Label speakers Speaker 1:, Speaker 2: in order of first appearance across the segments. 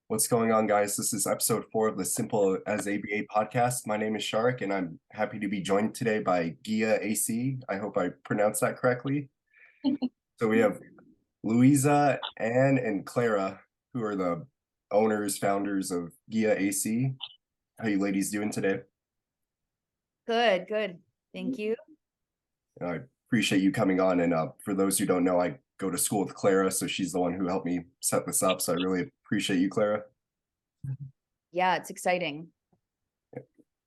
Speaker 1: What's going on, guys? This is episode 4 of the Simple as ABA podcast. My name is Shariq, and I'm happy to be joined today by Gia AC. I hope I pronounced that correctly. So we have Luiza, Anne, and Clara, who are the owners, founders of Gia AC. How you ladies doing today?
Speaker 2: Good. Thank you.
Speaker 1: I appreciate you coming on. And for those who don't know, I go to school with Clara, so she's the one who helped me set this up. So I really appreciate you, Clara.
Speaker 2: Yeah, it's exciting.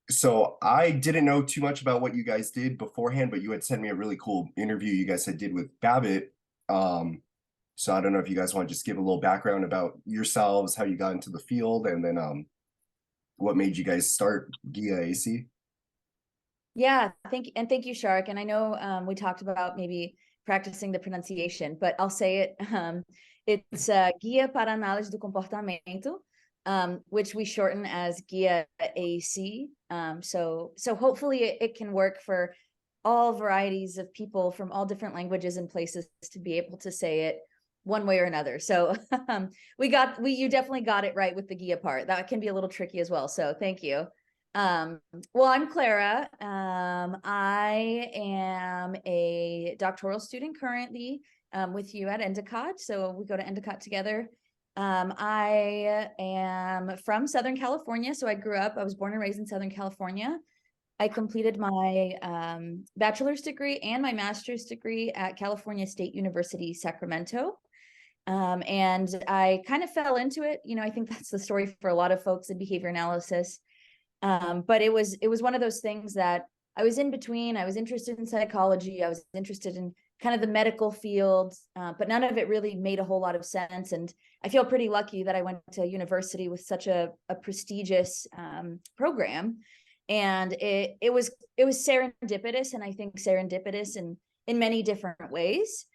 Speaker 1: So I didn't know too much about what you guys did beforehand, but you had sent me a really cool interview you guys had did with Babbitt. So I don't know if you guys want to just give a little background about yourselves, how you got into the field, and then what made you guys start Gia AC.
Speaker 2: Yeah, thank you, Shariq. And I know we talked about maybe practicing the pronunciation, but I'll say it. It's Guia para Análise do Comportamento, which we shorten as Gia AC. So hopefully it can work for all varieties of people from all different languages and places to be able to say it one way or another. So you definitely got it right with the Gia part. That can be a little tricky as well. So thank you. Well, I'm Clara. I am a doctoral student currently with you at Endicott. So we go to Endicott together. I am from Southern California. So I was born and raised in Southern California. I completed my bachelor's degree and my master's degree at California State University, Sacramento. And I kind of fell into it. I think that's the story for a lot of folks in behavior analysis. But it was one of those things that I was in between. I was interested in psychology. I was interested in kind of the medical field, but none of it really made a whole lot of sense. And I feel pretty lucky that I went to university with such a prestigious program. And it was serendipitous, and I think serendipitous in many different ways.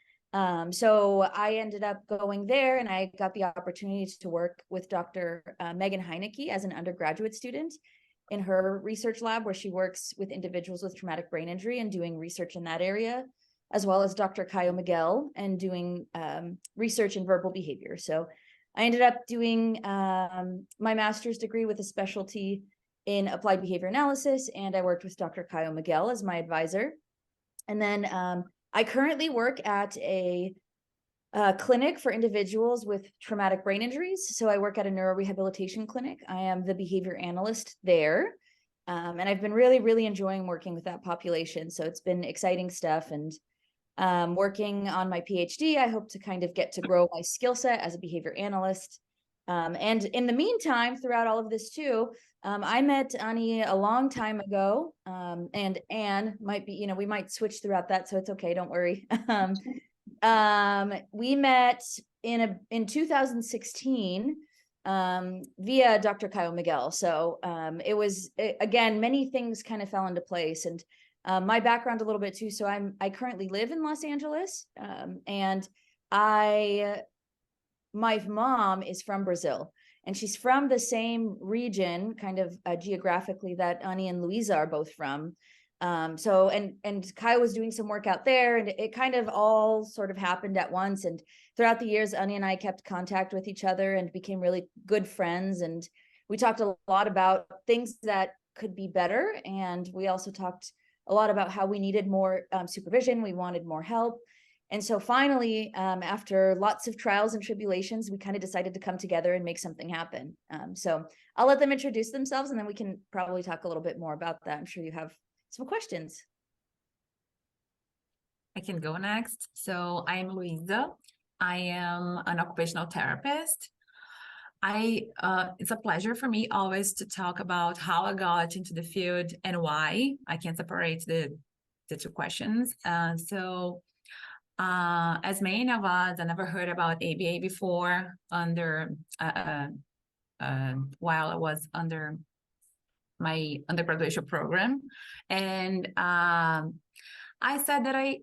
Speaker 2: So I ended up going there, and I got the opportunity to work with Dr. Megan Heineke as an undergraduate student in her research lab, where she works with individuals with traumatic brain injury and doing research in that area, as well as Dr. Caio Miguel and doing research in verbal behavior. So I ended up doing my master's degree with a specialty in applied behavior analysis, and I worked with Dr. Caio Miguel as my advisor. And then I currently work at a clinic for individuals with traumatic brain injuries. So I work at a neurorehabilitation clinic. I am the behavior analyst there. And I've been really, really enjoying working with that population. So it's been exciting stuff. And working on my PhD, I hope to kind of get to grow my skill set as a behavior analyst. And in the meantime, throughout all of this too, I met Ani a long time ago, and Anne might be, we might switch throughout that, so it's okay, don't worry. We met in 2016 via Dr. Caio Miguel. So it was, again, many things kind of fell into place. And my background a little bit too. So I currently live in Los Angeles, and my mom is from Brazil, and she's from the same region, kind of geographically, that Ani and Luiza are both from. So Kai was doing some work out there, and it kind of all sort of happened at once. And throughout the years, Ani and I kept contact with each other and became really good friends. And we talked a lot about things that could be better. And we also talked a lot about how we needed more supervision. We wanted more help. And so finally, after lots of trials and tribulations, we kind of decided to come together and make something happen. So I'll let them introduce themselves, and then we can probably talk a little bit more about that. I'm sure you have some questions.
Speaker 3: I can go next. So I'm Luiza. I am an occupational therapist. It's a pleasure for me always to talk about how I got into the field and why. I can separate the two questions. As many of us, I never heard about ABA before while I was under my undergraduate program. And I said that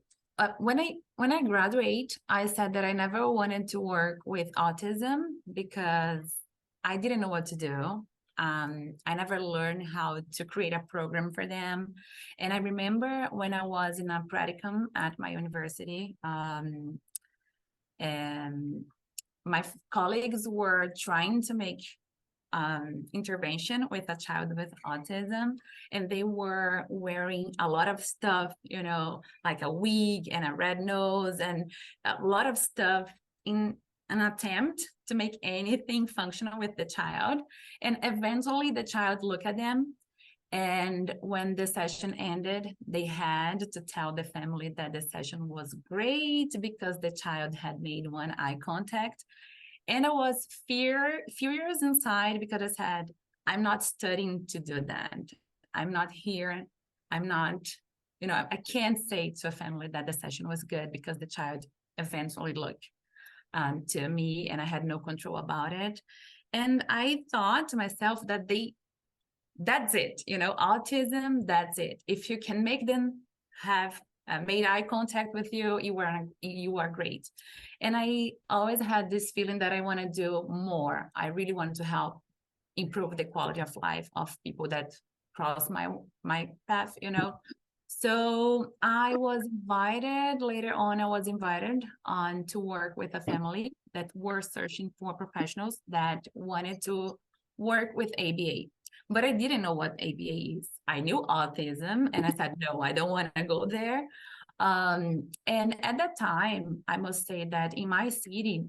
Speaker 3: when I graduate, I said that I never wanted to work with autism because I didn't know what to do. I never learned how to create a program for them. And I remember when I was in a practicum at my university, and colleagues were trying to make intervention with a child with autism, and they were wearing a lot of stuff, you know, like a wig and a red nose and a lot of stuff in an attempt to make anything functional with the child. And eventually the child looked at them, and when the session ended, they had to tell the family that the session was great because the child had made one eye contact. And I was furious inside because I said, I'm not studying to do that. I'm not here. I'm not, you know, I can't say to a family that the session was good because the child eventually looked to me and I had no control about it. And I thought to myself that that's it, you know, autism, that's it. If you can make them have made eye contact with you, you are great. And I always had this feeling that I want to do more. I really want to help improve the quality of life of people that cross my path, you know. So I was invited on to work with a family that were searching for professionals that wanted to work with ABA. But I didn't know what ABA is. I knew autism, and I said, no, I don't want to go there. And at that time, I must say that in my city,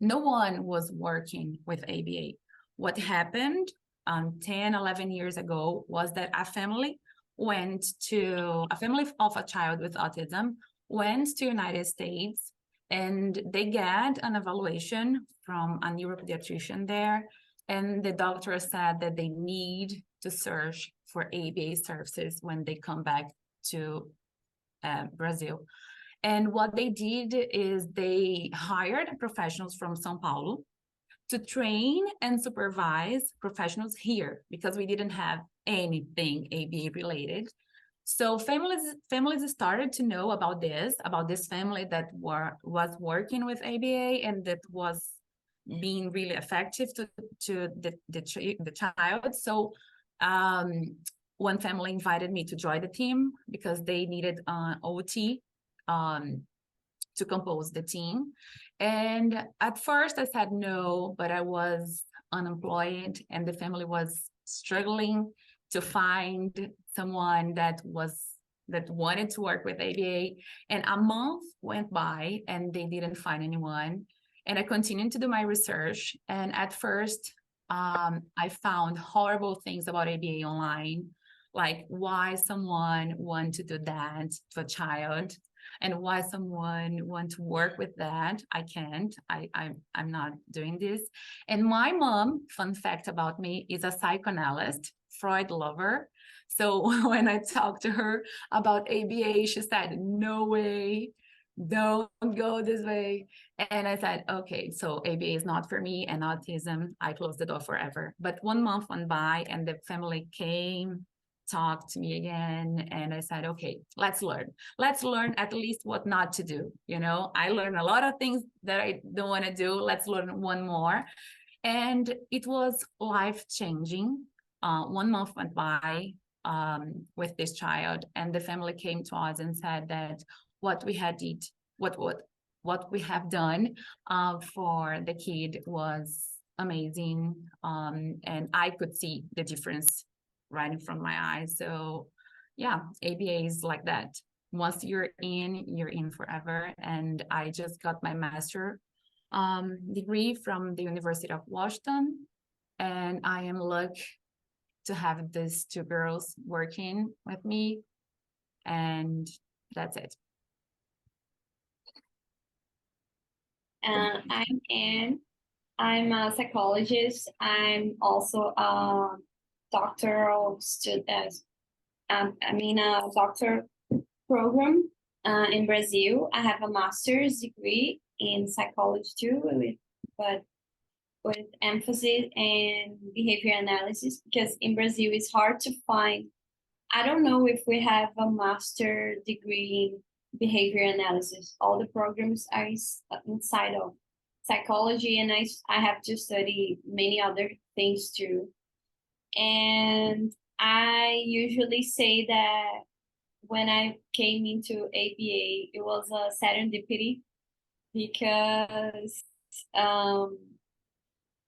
Speaker 3: no one was working with ABA. What happened 10, 11 years ago was that a family of a child with autism went to United States, and they get an evaluation from a neuropediatrician there. And the doctor said that they need to search for ABA services when they come back to Brazil. And what they did is they hired professionals from São Paulo to train and supervise professionals here because we didn't have anything ABA related. So families started to know about this family that was working with ABA and that was being really effective to the child. So one family invited me to join the team because they needed OT to compose the team. And at first I said no, but I was unemployed and the family was struggling to find someone that wanted to work with ABA. And a month went by and they didn't find anyone. And I continued to do my research. And at first, I found horrible things about ABA online, like why someone want to do that to a child and why someone want to work with that. I can't, I'm not doing this. And my mom, fun fact about me, is a psychoanalyst, Freud lover. So when I talked to her about ABA, she said, no way, don't go this way. And I said, okay, so ABA is not for me and autism, I closed the door forever. But 1 month went by and the family came, talked to me again. And I said, okay, let's learn at least what not to do. You know, I learned a lot of things that I don't want to do. Let's learn one more. And it was life-changing. 1 month went by with this child and the family came to us and said that what we have done for the kid was amazing. And I could see the difference right in front of my eyes. So yeah, ABA is like that. Once you're in forever. And I just got my master degree from the University of Washington. And I am lucky to have these two girls working with me. And that's it.
Speaker 4: I'm Anne. I'm a psychologist. I'm also a doctoral student. I'm in a doctor program in Brazil. I have a master's degree in psychology too, but with emphasis in behavior analysis, because in Brazil it's hard to find. I don't know if we have a master degree in behavior analysis. All the programs are inside of psychology, and I have to study many other things too. And I usually say that when I came into ABA, it was a serendipity because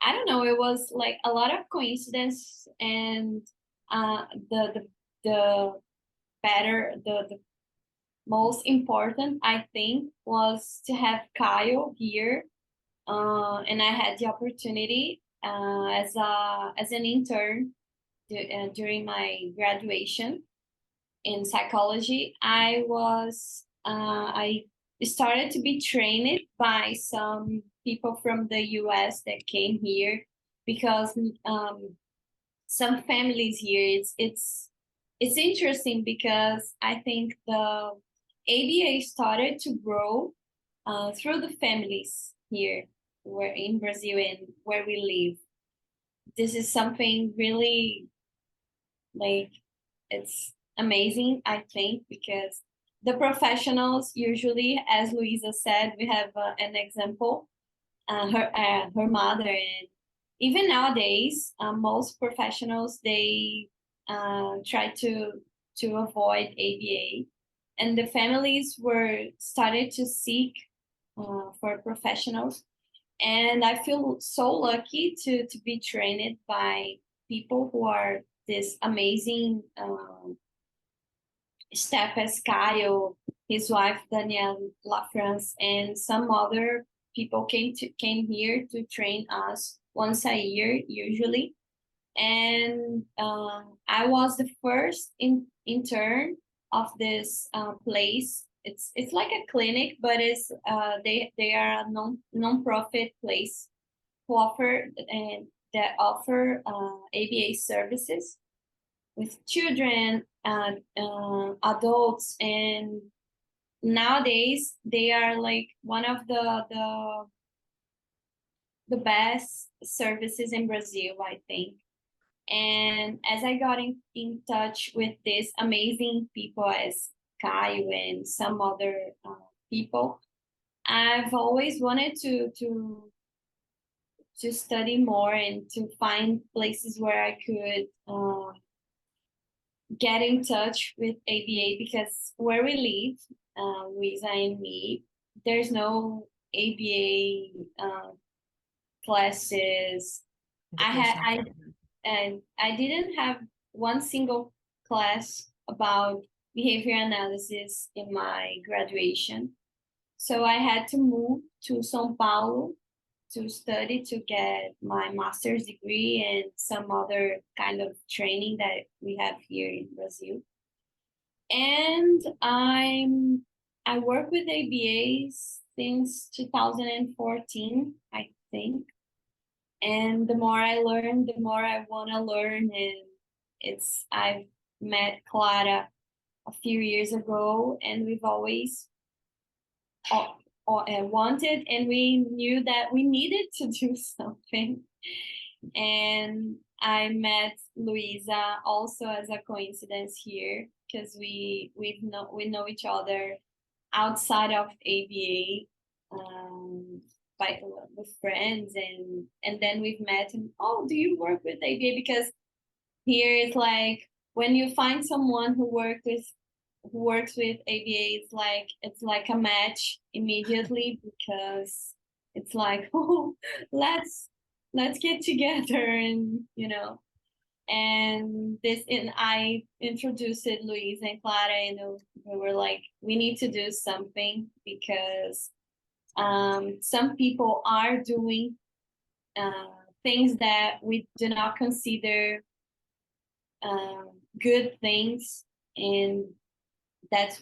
Speaker 4: I don't know, it was like a lot of coincidence, and the the most important, I think, was to have Kyle here, and I had the opportunity as an intern during my graduation in psychology. I started to be trained by some people from the US that came here, because some families here, it's interesting, because I think the ABA started to grow through the families here, where in Brazil and where we live. This is something really, like, it's amazing, I think, because the professionals usually, as Luiza said, we have an example, her mother, and even nowadays, most professionals, they try to avoid ABA, and the families were started to seek for professionals, and I feel so lucky to be trained by people who are this amazing staff, as Kyle, his wife Danielle LaFrance, and some other people came here to train us once a year usually. And I was the first intern of this place. It's like a clinic, but it's they are a non-profit place who offer ABA services with children and adults, and nowadays they are like one of the best services in Brazil, I think. And as I got in touch with these amazing people as Caio and some other people, I've always wanted to study more and to find places where I could get in touch with ABA, because where we live, Luiza and me, there's no ABA classes. I didn't have one single class about behavior analysis in my graduation. So I had to move to São Paulo to study, to get my master's degree and some other kind of training that we have here in Brazil. And I work with ABAs since 2014, I think. And the more I learn, the more I want to learn. And I've met Clara a few years ago, and we've always wanted, and we knew that we needed to do something. And I met Luiza also as a coincidence here, because we know each other outside of ABA, with friends, and then we've met, and do you work with ABA? Because here it's like, when you find someone who works with ABA, it's like a match immediately, because it's like, let's get together, and and I introduced Luiza and Clara, and we were like, we need to do something, because some people are doing things that we do not consider good things, and that's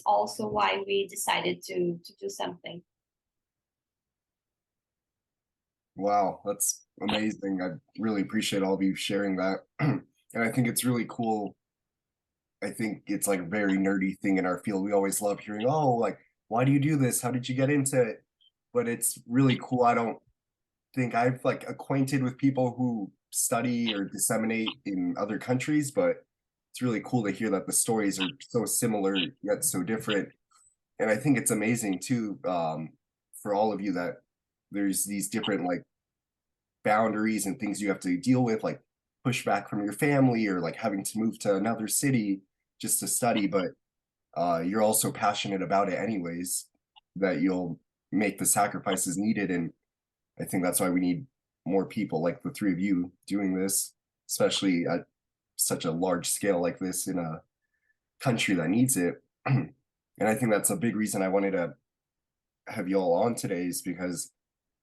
Speaker 4: also why we decided to do something.
Speaker 1: Wow, that's amazing. I really appreciate all of you sharing that. And I think it's really cool. I think it's like a very nerdy thing in our field. We always love hearing, like, why do you do this? How did you get into it? But it's really cool. I don't think I've like acquainted with people who study or disseminate in other countries, but it's really cool to hear that the stories are so similar yet so different. And I think it's amazing too, for all of you, that there's these different like boundaries and things you have to deal with, like pushback from your family, or like having to move to another city just to study, but you're also passionate about it anyways, that you'll make the sacrifices needed. And I think that's why we need more people like the three of you doing this, especially at such a large scale like this in a country that needs it. And I think that's a big reason I wanted to have you all on today, is because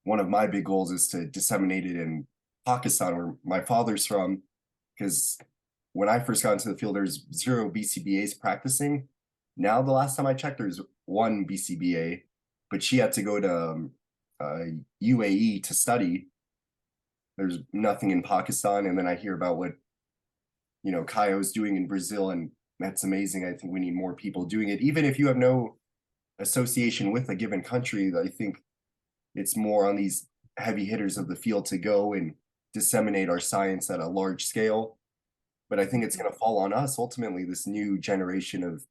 Speaker 1: one of my big goals is to disseminate it in Pakistan, where my father's from, because when I first got into the field, there's 0 BCBAs practicing. Now, the last time I checked, there's 1 BCBA, but she had to go to UAE to study. There's nothing in Pakistan. And then I hear about what, you know, Caio's doing in Brazil, and that's amazing. I think we need more people doing it. Even if you have no association with a given country, I think it's more on these heavy hitters of the field to go and disseminate our science at a large scale. But I think it's going to fall on us ultimately, this new generation of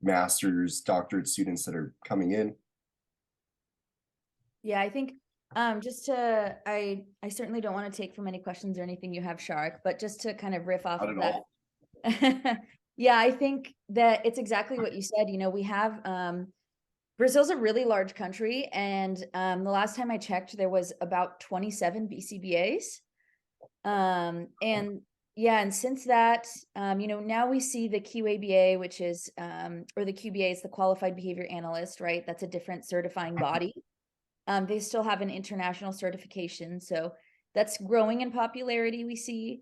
Speaker 1: master's, doctorate students that are coming in.
Speaker 2: Yeah, I think just to, I certainly don't want to take from any questions or anything you have, Shariq, but just to kind of riff off of that. Yeah, I think that it's exactly what you said. You know, we have Brazil's a really large country, and the last time I checked, there was about 27 BCBAs. And yeah, and since that, you know, now we see the QABA, which is, or the QBA is the Qualified Behavior Analyst, right? That's a different certifying body. They still have an international certification, so that's growing in popularity, we see.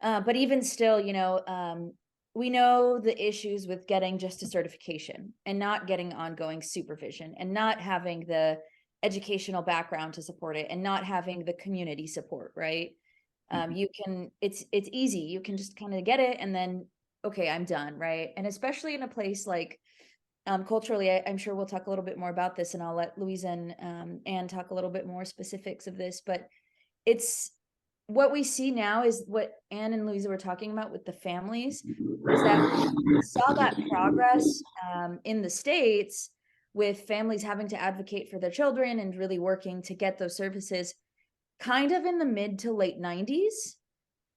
Speaker 2: But even still, you know, we know the issues with getting just a certification and not getting ongoing supervision and not having the educational background to support it and not having the community support, right? You can, it's easy. You can just kind of get it and then, okay, I'm done, right? And especially in a place like, culturally, I'm sure we'll talk a little bit more about this, and I'll let Luiza and Anne talk a little bit more specifics of this, but it's, what we see now is what Anne and Luiza were talking about with the families, is that we saw that progress in the States with families having to advocate for their children and really working to get those services kind of in the mid to late 90s.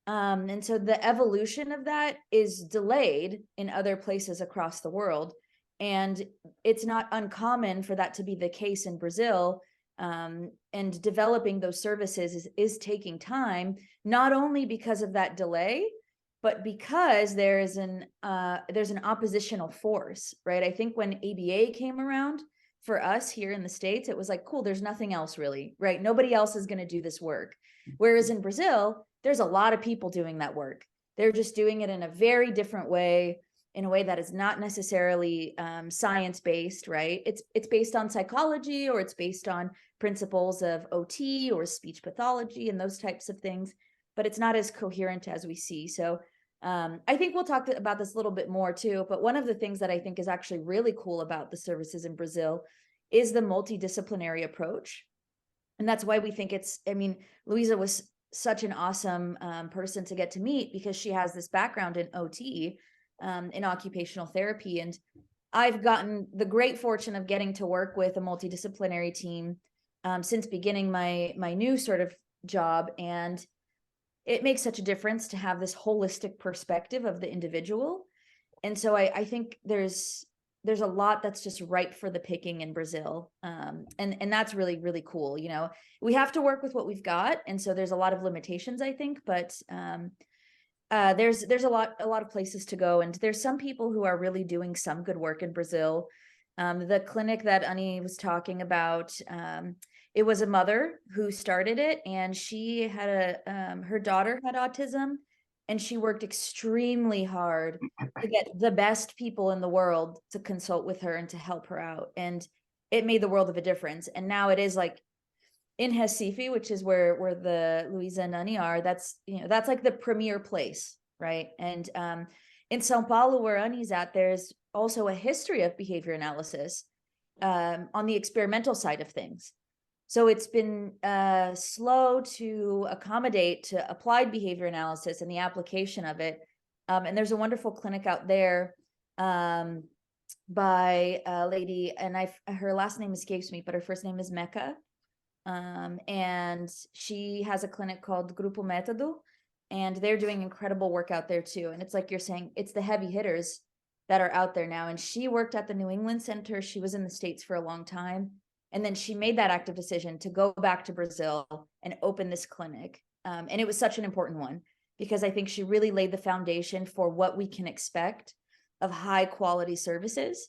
Speaker 2: And so the evolution of that is delayed in other places across the world. And it's not uncommon for that to be the case in Brazil. And developing those services is taking time, not only because of that delay, but because there's an oppositional force, right? I think when ABA came around for us here in the States, it was like, cool, there's nothing else really, right? Nobody else is going to do this work. Whereas in Brazil, there's a lot of people doing that work. They're just doing it in a very different way, in a way that is not necessarily science-based, right? It's based on psychology, or it's based on principles of OT or speech pathology and those types of things, but it's not as coherent as we see. So I think we'll talk about this a little bit more too, but one of the things that I think is actually really cool about the services in Brazil is the multidisciplinary approach. And that's why we think it's, I mean, Luiza was such an awesome person to get to meet, because she has this background in OT, in occupational therapy. And I've gotten the great fortune of getting to work with a multidisciplinary team since beginning my new sort of job. And it makes such a difference to have this holistic perspective of the individual. And so I think there's a lot that's just ripe for the picking in Brazil. And that's really, really cool. You know, we have to work with what we've got. And so there's a lot of limitations, I think, but there's a lot of places to go. And there's some people who are really doing some good work in Brazil. The clinic that Annie was talking about, it was a mother who started it, and she had her daughter had autism, and she worked extremely hard to get the best people in the world to consult with her and to help her out. And it made the world of a difference. And now it is like in Recife, which is where the Luiza and Annie are, that's, you know, that's like the premier place, right? And in São Paulo, where Annie's at, there's also a history of behavior analysis on the experimental side of things. So it's been slow to accommodate to applied behavior analysis and the application of it. And there's a wonderful clinic out there by a lady, and her last name escapes me, but her first name is Mecca. And she has a clinic called Grupo Método, and they're doing incredible work out there too. And it's like you're saying, it's the heavy hitters that are out there now. And she worked at the New England Center. She was in the States for a long time. And then she made that active decision to go back to Brazil and open this clinic. And it was such an important one because I think she really laid the foundation for what we can expect of high quality services.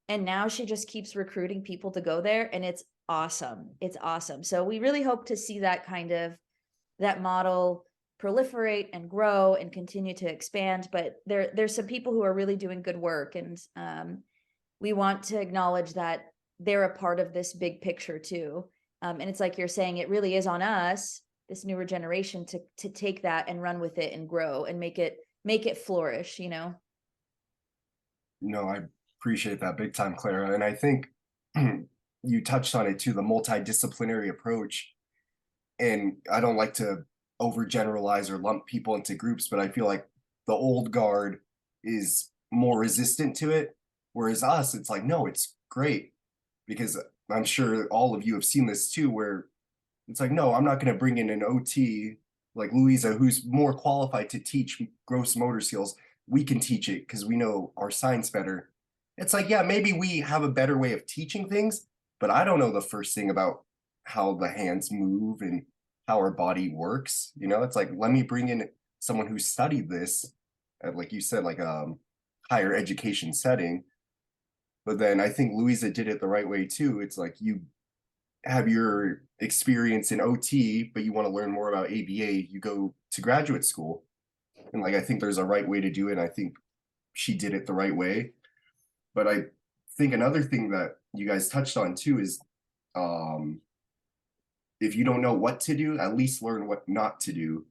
Speaker 2: And now she just keeps recruiting people to go there, and it's awesome. It's awesome. So we really hope to see that model proliferate and grow and continue to expand. But there's some people who are really doing good work, and we want to acknowledge that they're a part of this big picture too. And it's like you're saying, it really is on us, this newer generation, to take that and run with it and grow and make it flourish, you know?
Speaker 1: No, I appreciate that big time, Clara. And I think you touched on it too, the multidisciplinary approach. And I don't like to overgeneralize or lump people into groups, but I feel like the old guard is more resistant to it. Whereas us, it's like, no, it's great. Because I'm sure all of you have seen this too, where it's like, no, I'm not going to bring in an OT like Luiza, who's more qualified to teach gross motor skills. We can teach it because we know our science better. It's like, yeah, maybe we have a better way of teaching things, but I don't know the first thing about how the hands move and how our body works. You know, it's like, let me bring in someone who studied this at, like you said, like a higher education setting. But then I think Luiza did it the right way too. It's like you have your experience in OT, but you want to learn more about ABA, you go to graduate school. And like, I think there's a right way to do it. I think she did it the right way. But I think another thing that you guys touched on too is if you don't know what to do, at least learn what not to do.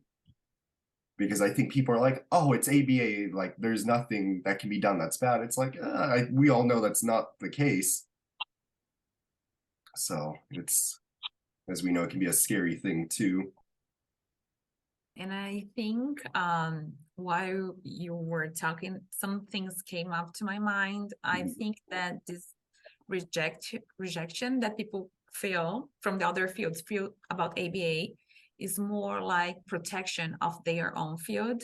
Speaker 1: Because I think people are like, oh, it's ABA, like there's nothing that can be done that's bad. It's like, we all know that's not the case. So it's, as we know, it can be a scary thing too.
Speaker 3: And I think while you were talking, some things came up to my mind. I think that this rejection that people feel from the other fields feel about ABA is more like protection of their own field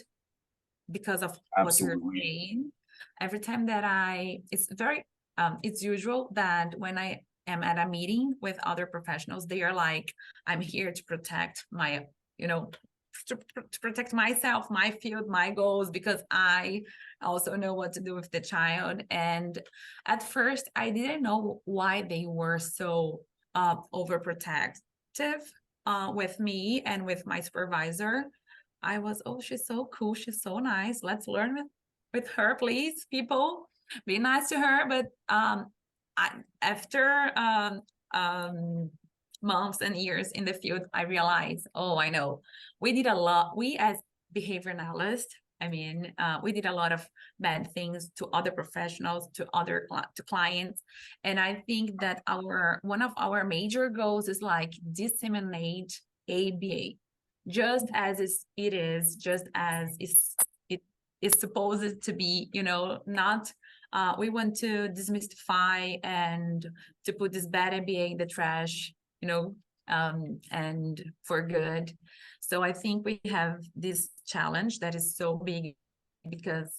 Speaker 3: because of what you're saying. Every time that it's usual that when I am at a meeting with other professionals, they are like, I'm here to protect my, to protect myself, my field, my goals, because I also know what to do with the child. And at first, I didn't know why they were so overprotective with me and with my supervisor. I was, oh, she's so cool, she's so nice. Let's learn with her, please, people. Be nice to her. But after months and years in the field, I realized, oh, I know. We did a lot. We as behavior analysts, we did a lot of bad things to other professionals, to clients. And I think that one of our major goals is like disseminate ABA, just as it is, just as it is supposed to be, not we want to demystify and to put this bad ABA in the trash, and for good. So I think we have this challenge that is so big because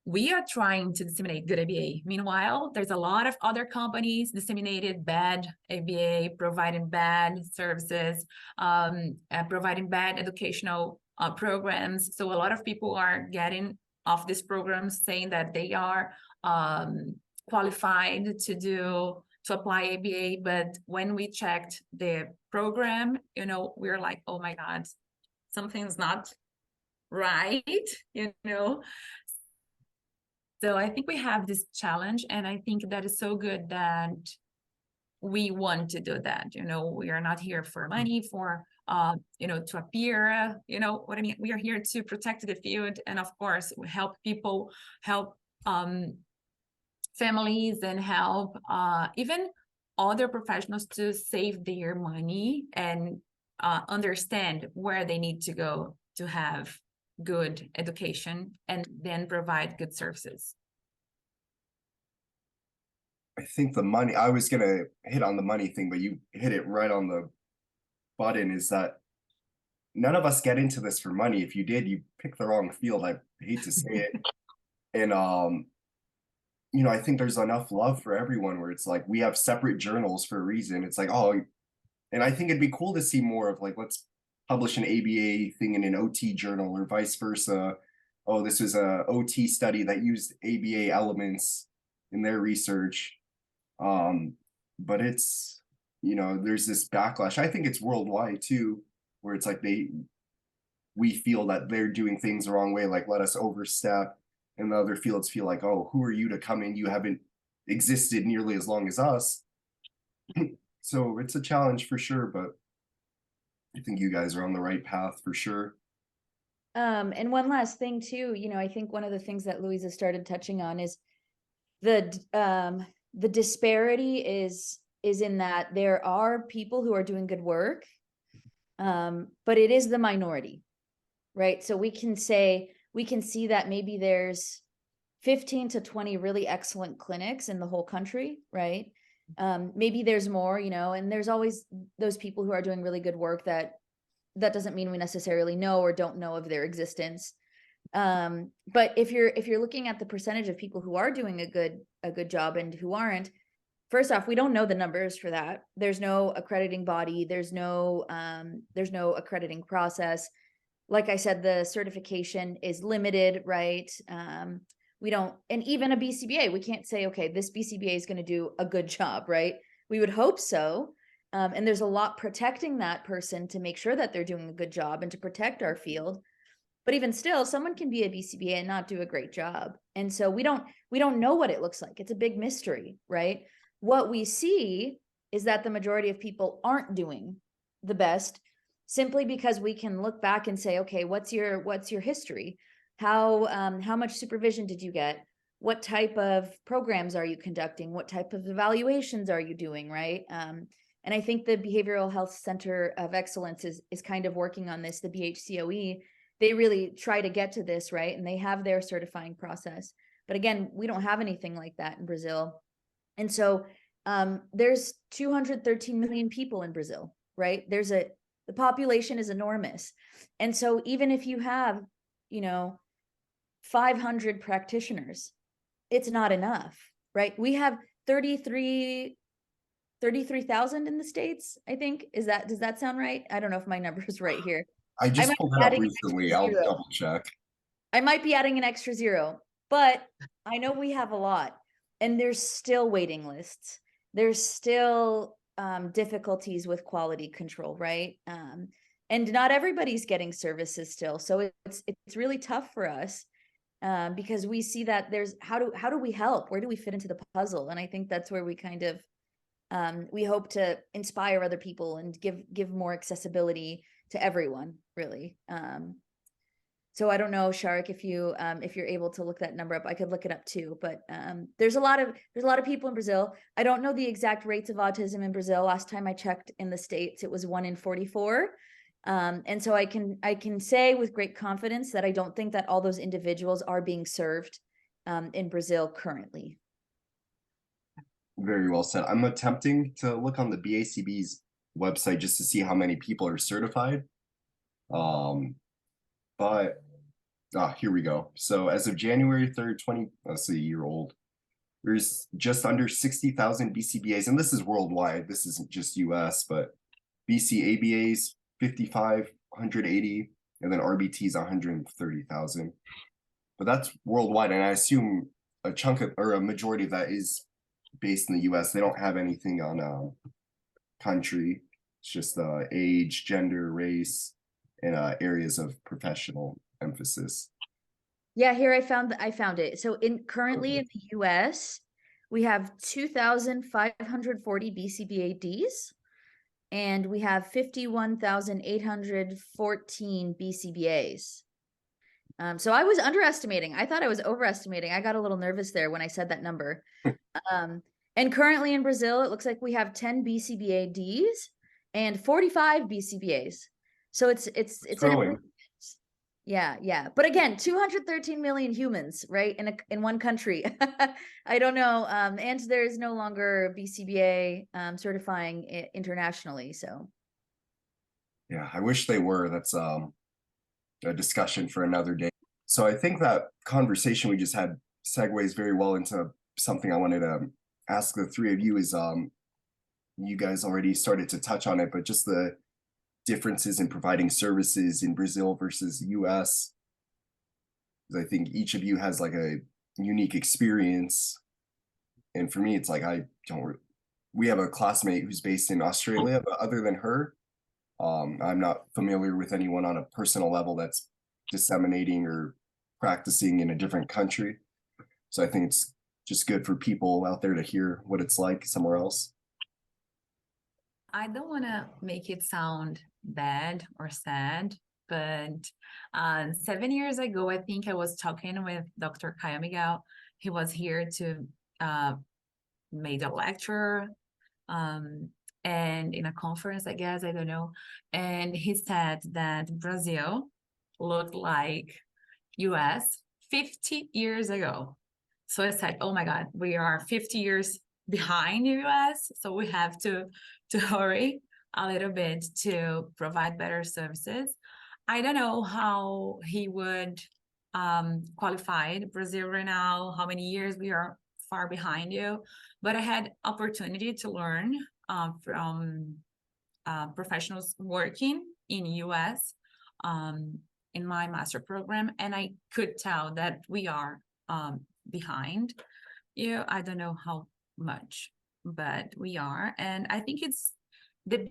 Speaker 3: we are trying to disseminate good ABA. Meanwhile, there's a lot of other companies disseminated bad ABA, providing bad services, providing bad educational programs. So a lot of people are getting off these programs saying that they are qualified to apply ABA, but when we checked the program, we're like, oh my God, something's not right, So I think we have this challenge, and I think that is so good that we want to do that. We are not here for money, for to appear, what I mean. We are here to protect the field, and of course, help people, help families, and help even other professionals to save their money and understand where they need to go to have good education and then provide good services.
Speaker 1: I think the money, I was going to hit on the money thing, but you hit it right on the button, is that none of us get into this for money. If you did, you picked the wrong field. I hate to say it. And you know, I think there's enough love for everyone where it's like we have separate journals for a reason. It's like, oh, and I think it'd be cool to see more of like, let's publish an ABA thing in an OT journal or vice versa. Oh, this was a OT study that used ABA elements in their research. But it's, you know, there's this backlash. I think it's worldwide too, where it's like we feel that they're doing things the wrong way, like let us overstep, and the other fields feel like, oh, who are you to come in? You haven't existed nearly as long as us. So it's a challenge for sure, but I think you guys are on the right path for sure.
Speaker 2: And one last thing too, you know, I think one of the things that Luiza started touching on is the disparity is in that there are people who are doing good work, but it is the minority, right? So we can see that maybe there's 15 to 20 really excellent clinics in the whole country, right? Maybe there's more, you know, and there's always those people who are doing really good work that doesn't mean we necessarily know or don't know of their existence. But if you're looking at the percentage of people who are doing a good job and who aren't, first off, we don't know the numbers for that. There's no accrediting body. There's no accrediting process. Like I said, the certification is limited, right? We don't, and even a BCBA, we can't say, okay, this BCBA is going to do a good job, right? We would hope so. And there's a lot protecting that person to make sure that they're doing a good job and to protect our field. But even still, someone can be a BCBA and not do a great job. And so we don't know what it looks like. It's a big mystery, right? What we see is that the majority of people aren't doing the best, simply because we can look back and say, okay, what's your history? How much supervision did you get? What type of programs are you conducting? What type of evaluations are you doing, right? And I think the Behavioral Health Center of Excellence is kind of working on this, the BHCOE. They really try to get to this, right? And they have their certifying process. But again, we don't have anything like that in Brazil. And so there's 213 million people in Brazil, right? The population is enormous. And so even if you have, you know, 500 practitioners, it's not enough, right? We have 33,000 in the States, I think. Does that sound right? I don't know if my number is right here.
Speaker 1: I just pulled it up recently. I'll double check.
Speaker 2: I might be adding an extra zero, but I know we have a lot, and there's still waiting lists. There's still difficulties with quality control, right? And not everybody's getting services still. So it's really tough for us because we see that there's how do we help? Where do we fit into the puzzle? And I think that's where we kind of we hope to inspire other people and give more accessibility to everyone, really. So I don't know, Shariq, if you're able to look that number up. I could look it up too, but there's a lot of people in Brazil. I don't know the exact rates of autism in Brazil. Last time I checked in the States, it was 1 in 44. And so I can say with great confidence that I don't think that all those individuals are being served in Brazil currently.
Speaker 1: Very well said. I'm attempting to look on the BACB's website just to see how many people are certified. But here we go. So as of January 3rd, that's a year old, there's just under 60,000 BCBAs, and this is worldwide. This isn't just US, but BC ABAs 5,580, and then RBTs 130,000. But that's worldwide, and I assume a chunk of, or a majority of that is based in the US. They don't have anything on country. It's just age, gender, race, and areas of professional emphasis.
Speaker 2: Yeah, here I found it. So currently in the US, we have 2,540 BCBADs, and we have 51,814 BCBAs. So I was underestimating. I thought I was overestimating. I got a little nervous there when I said that number. And currently in Brazil, it looks like we have 10 BCBADs and 45 BCBAs. So it's
Speaker 1: growing.
Speaker 2: Yeah. But again, 213 million humans, right? In one country. I don't know. And there is no longer BCBA certifying internationally. So.
Speaker 1: Yeah, I wish they were. That's a discussion for another day. So I think that conversation we just had segues very well into something I wanted to ask the three of you is, you guys already started to touch on it, but just the differences in providing services in Brazil versus US. Because I think each of you has like a unique experience. And for me, it's like, we have a classmate who's based in Australia, but other than her, I'm not familiar with anyone on a personal level that's disseminating or practicing in a different country. So I think it's just good for people out there to hear what it's like somewhere else.
Speaker 3: I don't want to make it sound bad or sad, but 7 years ago, I think I was talking with Dr. Caio Miguel. He was here to make a lecture and in a conference, I guess, I don't know. And he said that Brazil looked like US 50 years ago. So I said, oh my God, we are 50 years behind the US. So we have to hurry a little bit to provide better services. I don't know how he would qualify Brazil right now, how many years we are far behind you, but I had opportunity to learn from professionals working in US in my master program, and I could tell that we are behind. Yeah, I don't know how much, but we are, and I think it's the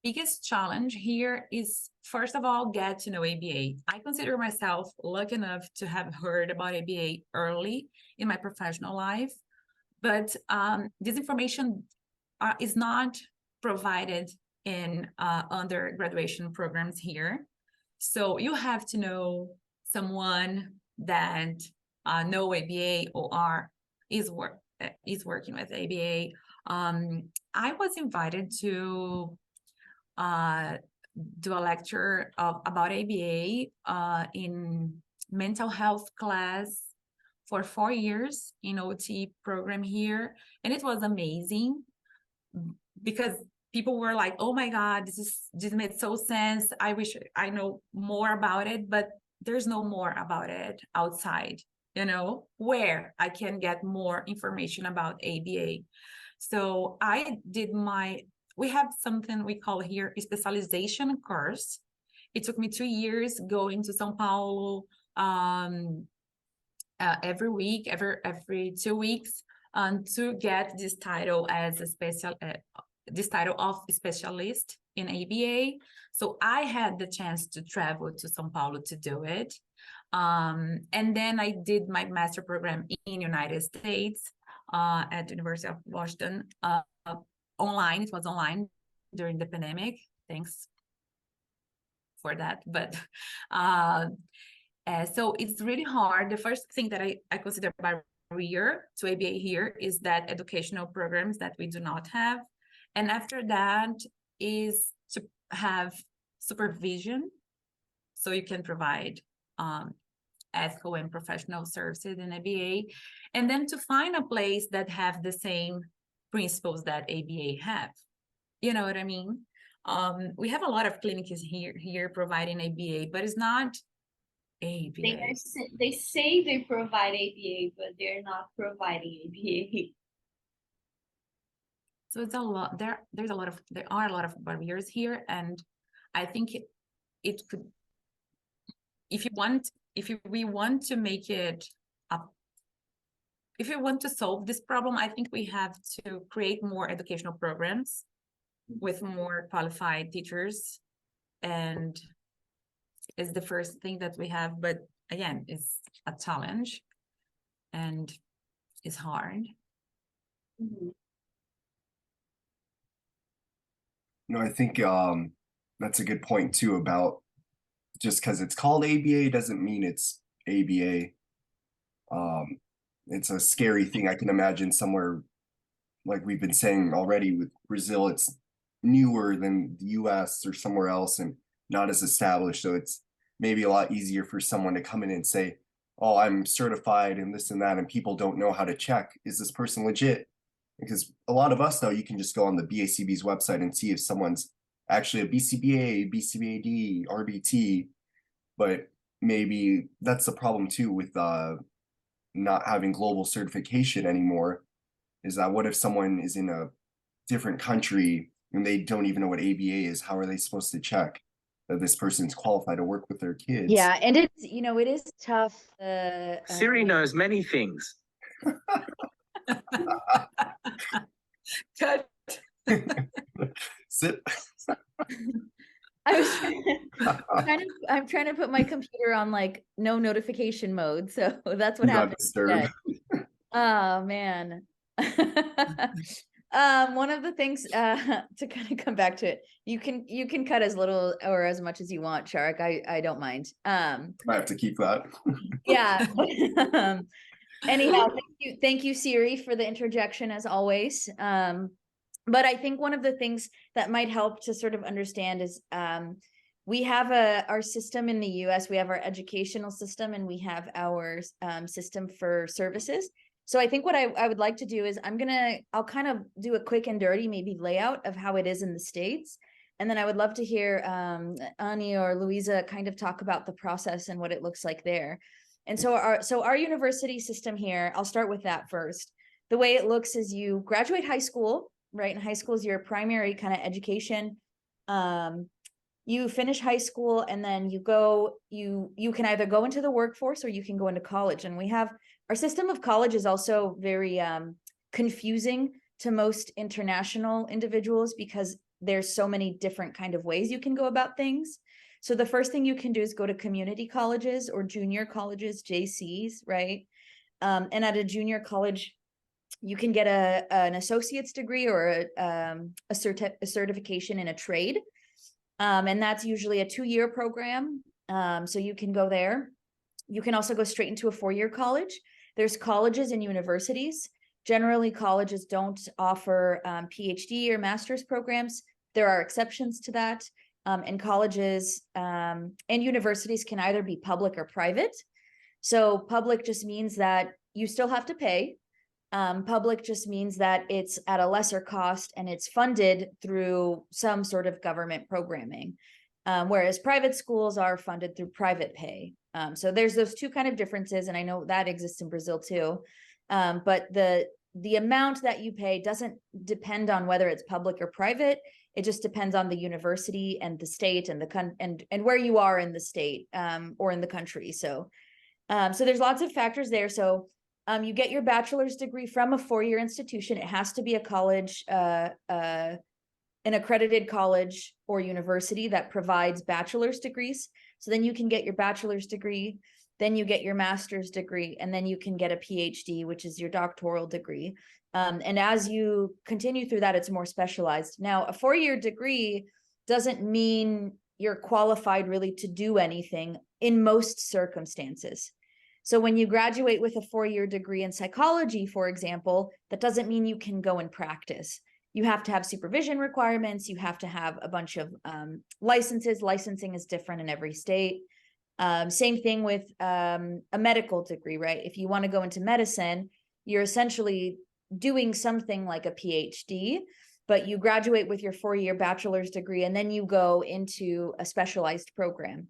Speaker 3: biggest challenge here is, first of all, get to know ABA. I consider myself lucky enough to have heard about ABA early in my professional life, but this information is not provided in undergraduation programs here. So you have to know someone that know ABA or is working with ABA. I was invited to do a lecture about ABA in mental health class for 4 years in OT program here, and it was amazing because people were like, oh my God, this made so sense. I wish I know more about it, but there's no more about it outside, where I can get more information about ABA. So we have something we call here a specialization course. It took me 2 years going to São Paulo every week, every 2 weeks, to get this title as this title of specialist in ABA. So I had the chance to travel to São Paulo to do it. And then I did my master program in United States at the University of Washington online. It was online during the pandemic. Thanks for that. But so it's really hard. The first thing that I consider barrier to ABA here is that educational programs that we do not have. And after that is to have supervision, so you can provide ethical and professional services in ABA, and then to find a place that have the same principles that ABA have. You know what I mean? We have a lot of clinics here providing ABA, but it's not ABA.
Speaker 4: They say they provide ABA, but they're not providing ABA.
Speaker 3: So it's a lot. There are a lot of barriers here, and I think it could, if we want to make it up, if we want to solve this problem, I think we have to create more educational programs with more qualified teachers, and it's the first thing that we have. But again, it's a challenge, and it's hard.
Speaker 4: Mm-hmm.
Speaker 1: No, I think that's a good point too, about just because it's called ABA doesn't mean it's ABA. It's a scary thing. I can imagine somewhere, like we've been saying already, with Brazil, it's newer than the US or somewhere else and not as established. So it's maybe a lot easier for someone to come in and say, oh, I'm certified and this and that, and people don't know how to check, is this person legit? Because a lot of us know you can just go on the BACB's website and see if someone's actually a BCBA, BCBAD, RBT, but maybe that's the problem too with not having global certification anymore is that what if someone is in a different country and they don't even know what ABA is? How are they supposed to check that this person's qualified to work with their kids?
Speaker 2: Yeah, and it's, you know, it is tough.
Speaker 5: Siri knows many things.
Speaker 3: Cut.
Speaker 1: Sit.
Speaker 2: I was I'm trying to put my computer on like no notification mode, so that's what
Speaker 1: Do not
Speaker 2: happened
Speaker 1: disturb.
Speaker 2: today. Oh man. One of the things to kind of come back to it, you can cut as little or as much as you want, Shariq. I don't mind.
Speaker 1: I have to keep that.
Speaker 2: Yeah. Anyhow, thank you, Siri, for the interjection as always. But I think one of the things that might help to sort of understand is we have our system in the US, we have our educational system, and we have our system for services. So I think what I would like to do is I'll kind of do a quick and dirty maybe layout of how it is in the States. And then I would love to hear Ani or Luiza kind of talk about the process and what it looks like there. And so our university system here, I'll start with that first. The way it looks is you graduate high school, right? And high school is your primary kind of education. You finish high school and then you can either go into the workforce or you can go into college. And our system of college is also very confusing to most international individuals because there's so many different kind of ways you can go about things. So the first thing you can do is go to community colleges or junior colleges, JCs, right? And at a junior college, you can get an associate's degree or a certification in a trade. And that's usually a 2-year program. So you can go there. You can also go straight into a 4-year college. There's colleges and universities. Generally, colleges don't offer PhD or master's programs. There are exceptions to that. And colleges and universities can either be public or private. So public just means that you still have to pay. Public just means that it's at a lesser cost and it's funded through some sort of government programming, whereas private schools are funded through private pay. So there's those two kind of differences, and I know that exists in Brazil too. But the amount that you pay doesn't depend on whether it's public or private. It just depends on the university and the state and and where you are in the state or in the country. So there's lots of factors there. So you get your bachelor's degree from a 4-year institution. It has to be a college, an accredited college or university that provides bachelor's degrees. So then you can get your bachelor's degree, then you get your master's degree, and then you can get a PhD, which is your doctoral degree. And as you continue through that, it's more specialized. Now, a 4-year degree doesn't mean you're qualified really to do anything in most circumstances. So when you graduate with a 4-year degree in psychology, for example, that doesn't mean you can go and practice. You have to have supervision requirements. You have to have a bunch of licenses. Licensing is different in every state. Same thing with a medical degree, right? If you want to go into medicine, you're essentially doing something like a PhD, but you graduate with your 4-year bachelor's degree and then you go into a specialized program.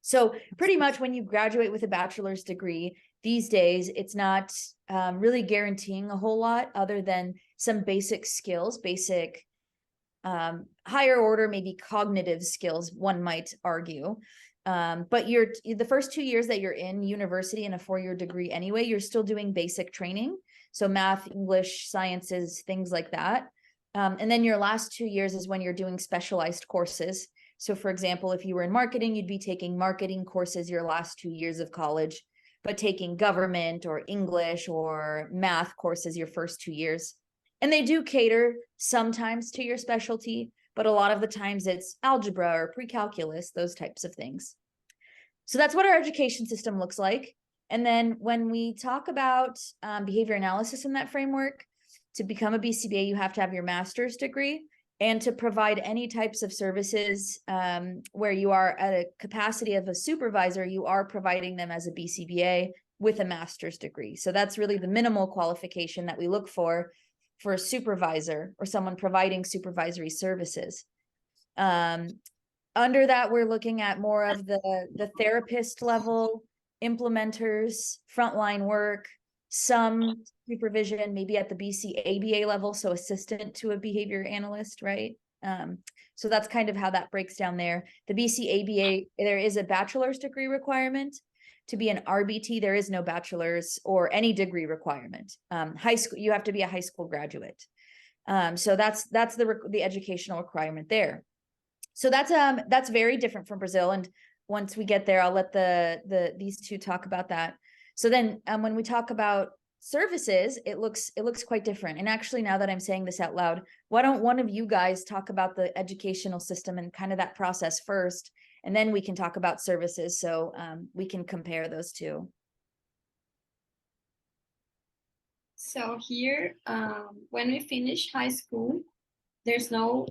Speaker 2: So pretty much when you graduate with a bachelor's degree these days, it's not really guaranteeing a whole lot other than some basic skills, basic higher order, maybe cognitive skills, one might argue. But the first 2 years that you're in university in a 4-year degree anyway, you're still doing basic training. So math, English, sciences, things like that. And then your last 2 years is when you're doing specialized courses. So for example, if you were in marketing, you'd be taking marketing courses your last 2 years of college, but taking government or English or math courses your first 2 years. And they do cater sometimes to your specialty, but a lot of the times it's algebra or pre-calculus, those types of things. So that's what our education system looks like. And then when we talk about behavior analysis in that framework, to become a BCBA, you have to have your master's degree. And to provide any types of services where you are at a capacity of a supervisor, you are providing them as a BCBA with a master's degree. So that's really the minimal qualification that we look for a supervisor or someone providing supervisory services. Under that, we're looking at more of the therapist level implementers, frontline work, some supervision, maybe at the BC-ABA level, so assistant to a behavior analyst, right? So that's kind of how that breaks down there. The BC-ABA, there is a bachelor's degree requirement. To be an RBT, there is no bachelor's or any degree requirement. High school, you have to be a high school graduate. So that's the educational requirement there. So that's very different from Brazil. And once we get there, I'll let these two talk about that. So then when we talk about services, it looks quite different. And actually, now that I'm saying this out loud, why don't one of you guys talk about the educational system and kind of that process first, and then we can talk about services, so we can compare those two.
Speaker 4: So here, when we finish high school, there's nothing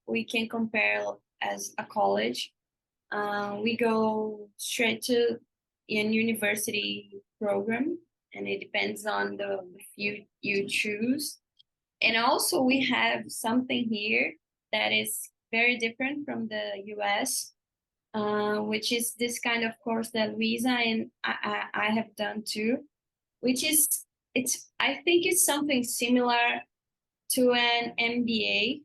Speaker 4: we can compare as a college. We go straight to an university program, and it depends on the field you choose. And also we have something here that is very different from the US, which is this kind of course that Luiza and I have done too, which is, I think it's something similar to an MBA,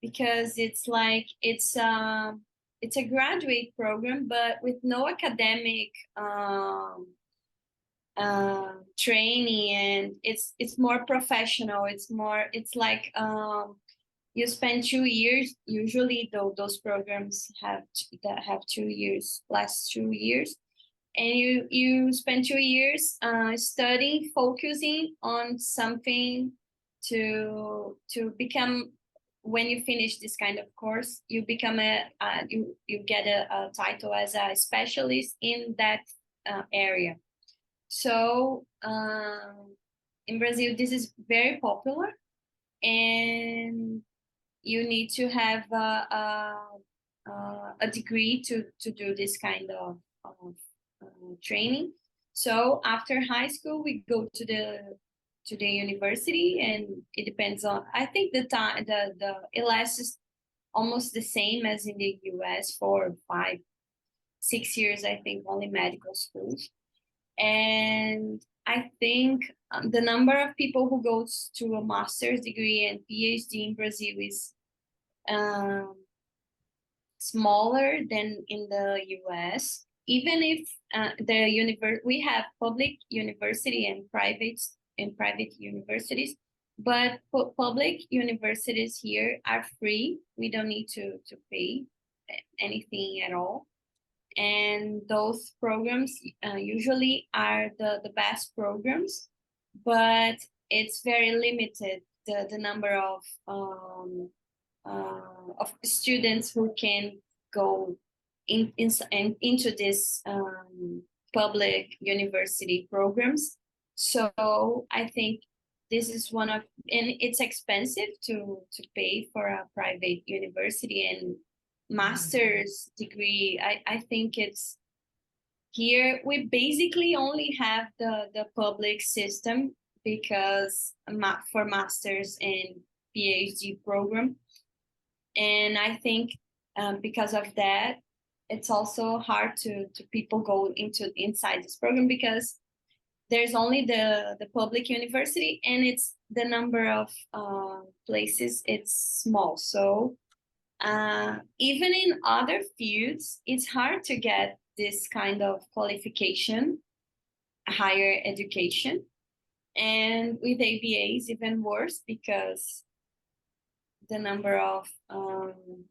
Speaker 4: because it's like, it's a graduate program, but with no academic training, and it's more professional. It's like you spend 2 years. Usually, though, those programs have 2 years, last 2 years, and you spend 2 years studying, focusing on something to become. When you finish this kind of course, you become you get a title as a specialist in that area. So in Brazil, this is very popular, and you need to have a degree to do this kind of training. So after high school, we go to the university, and it depends on, I think the time, the LS is almost the same as in the US, 4, 5, 6 years, I think, only medical schools. And I think the number of people who goes to a master's degree and PhD in Brazil is smaller than in the US. Even if we have public university and private universities, but public universities here are free. We don't need to pay anything at all. And those programs usually are the best programs, but it's very limited, the number of students who can go into this public university programs. So I think this is one of, and it's expensive to pay for a private university and master's degree. I think it's, here we basically only have the public system, because for masters and PhD program. And I think because of that, it's also hard to people go inside this program, because there's only the public university, and it's the number of places, it's small. So even in other fields, it's hard to get this kind of qualification, higher education. And with ABA is even worse, because the number of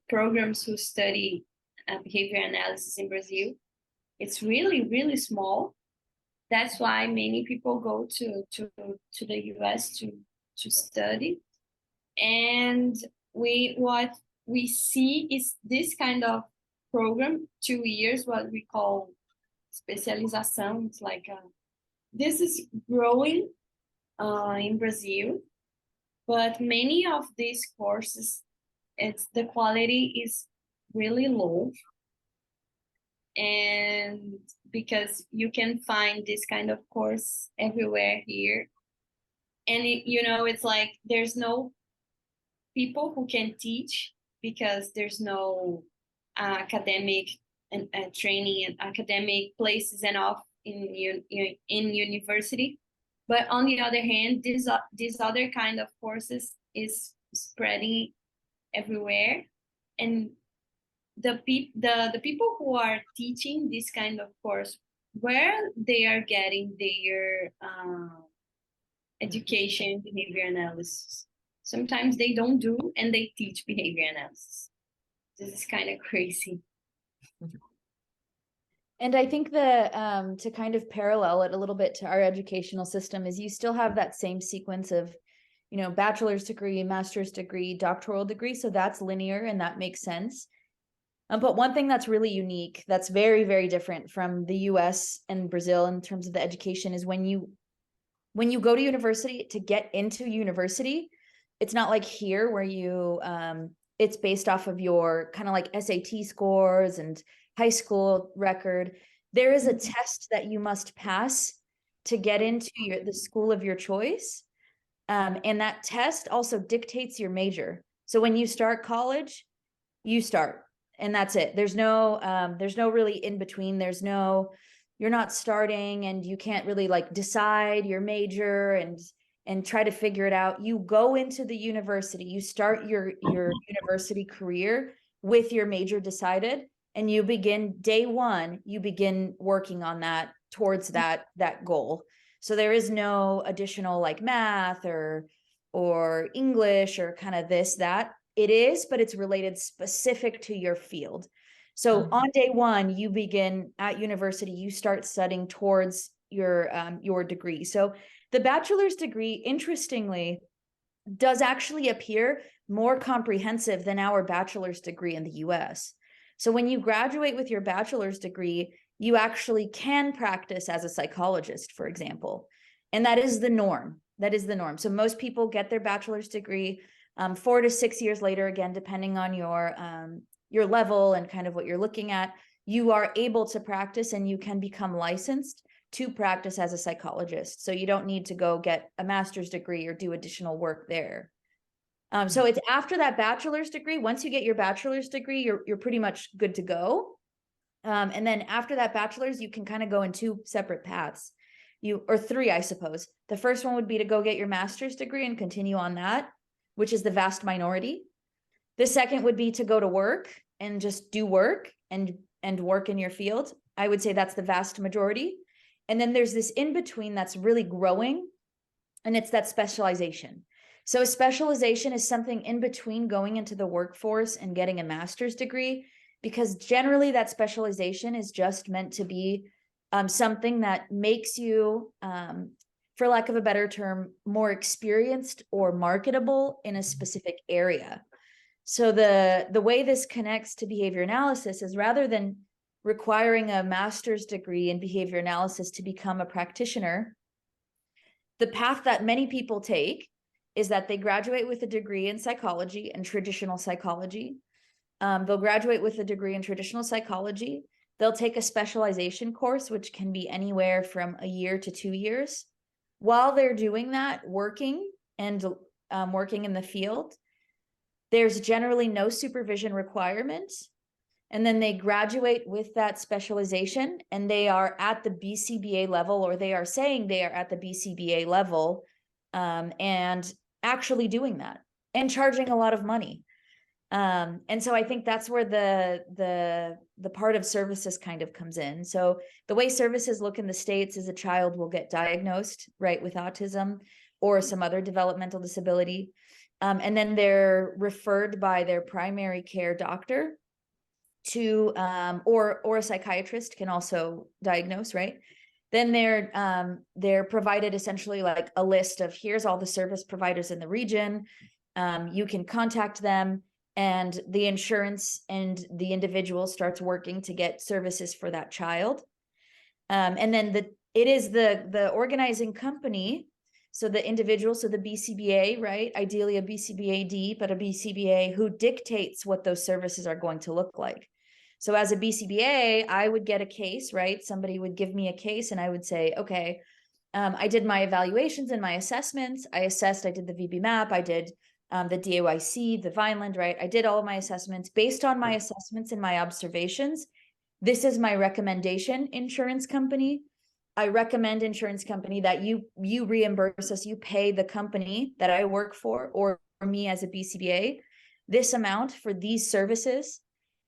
Speaker 4: programs who study behavior analysis in Brazil, it's really, really small. That's why many people go to the US to study. And what we see is this kind of program, 2 years, what we call specialização. It's like this is growing in Brazil, but many of these courses, the quality is really low. And because you can find this kind of course everywhere here, and it's like there's no people who can teach, because there's no academic and training and academic places and off in university. But on the other hand, this other kind of courses is spreading everywhere, and the people who are teaching this kind of course, where they are getting their education behavior analysis. Sometimes they don't do, and they teach behavior analysis. This is kind of crazy.
Speaker 2: And I think the to kind of parallel it a little bit to our educational system is you still have that same sequence of, you know, bachelor's degree, master's degree, doctoral degree. So that's linear and that makes sense. But one thing that's really unique, that's very, very different from the US and Brazil in terms of the education is when you go to university, to get into university, it's not like here where you it's based off of your kind of like SAT scores and high school record. There is a test that you must pass to get into the school of your choice. And that test also dictates your major. So when you start college, you start, and that's it. There's no really in between. You're not starting and you can't really like decide your major and try to figure it out. You go into the university, you start your university career with your major decided, and you begin day one, you begin working on that towards that goal. So there is no additional like math or English or kind of this, that. It is, but it's related specific to your field. So on day one, you begin at university, you start studying towards your degree. So the bachelor's degree, interestingly, does actually appear more comprehensive than our bachelor's degree in the US. So when you graduate with your bachelor's degree, you actually can practice as a psychologist, for example. And that is the norm. That is the norm. So most people get their bachelor's degree 4 to 6 years later, again, depending on your level and kind of what you're looking at, you are able to practice and you can become licensed to practice as a psychologist. So you don't need to go get a master's degree or do additional work there. So it's after that bachelor's degree. Once you get your bachelor's degree, you're pretty much good to go. And then after that bachelor's, you can kind of go in 2 separate paths, or 3, I suppose. The first one would be to go get your master's degree and continue on that, which is the vast minority. The second would be to go to work and just do work and work in your field. I would say that's the vast majority. And then there's this in between that's really growing, and it's that specialization. So a specialization is something in between going into the workforce and getting a master's degree, because generally that specialization is just meant to be something that makes you, for lack of a better term, more experienced or marketable in a specific area. So the way this connects to behavior analysis is, rather than requiring a master's degree in behavior analysis to become a practitioner, the path that many people take is that they graduate with a degree in psychology and traditional psychology. They'll graduate with a degree in traditional psychology. They'll take a specialization course, which can be anywhere from a year to 2 years. While they're doing that, working in the field, there's generally no supervision requirement. And then they graduate with that specialization and they are at the BCBA level, or they are saying they are at the BCBA level, and actually doing that and charging a lot of money. And so I think that's where the part of services kind of comes in. So the way services look in the States is a child will get diagnosed, right, with autism or some other developmental disability. And then they're referred by their primary care doctor to, or a psychiatrist can also diagnose, right? Then they're provided essentially like a list of, here's all the service providers in the region. You can contact them, and the insurance and the individual starts working to get services for that child. And then it is the organizing company. So the individual, so the BCBA, right? Ideally a BCBA-D, but a BCBA who dictates what those services are going to look like. So as a BCBA, I would get a case, right? Somebody would give me a case and I would say, okay, I did my evaluations and my assessments. I did the VB map. I did the DAYC, the Vineland, right? I did all of my assessments. Based on my assessments and my observations, this is my recommendation, insurance company. I recommend insurance company that you reimburse us, you pay the company that I work for or me as a BCBA this amount for these services.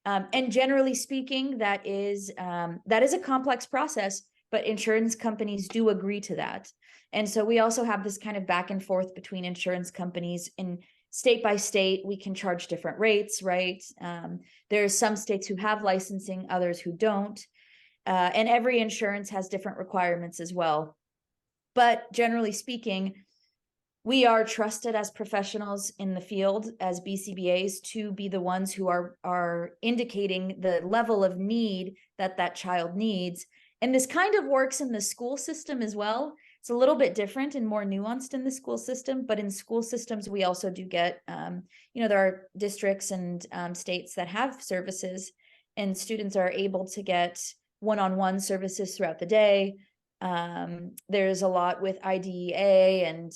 Speaker 2: And generally speaking, that is a complex process, but insurance companies do agree to that. And so we also have this kind of back and forth between insurance companies. In state by state, we can charge different rates, right? There's some states who have licensing, others who don't. And every insurance has different requirements as well. But generally speaking, we are trusted as professionals in the field as BCBAs to be the ones who are indicating the level of need that child needs. And this kind of works in the school system as well. It's a little bit different and more nuanced in the school system, but in school systems, we also do get, there are districts and states that have services, and students are able to get one-on-one services throughout the day. There's a lot with IDEA and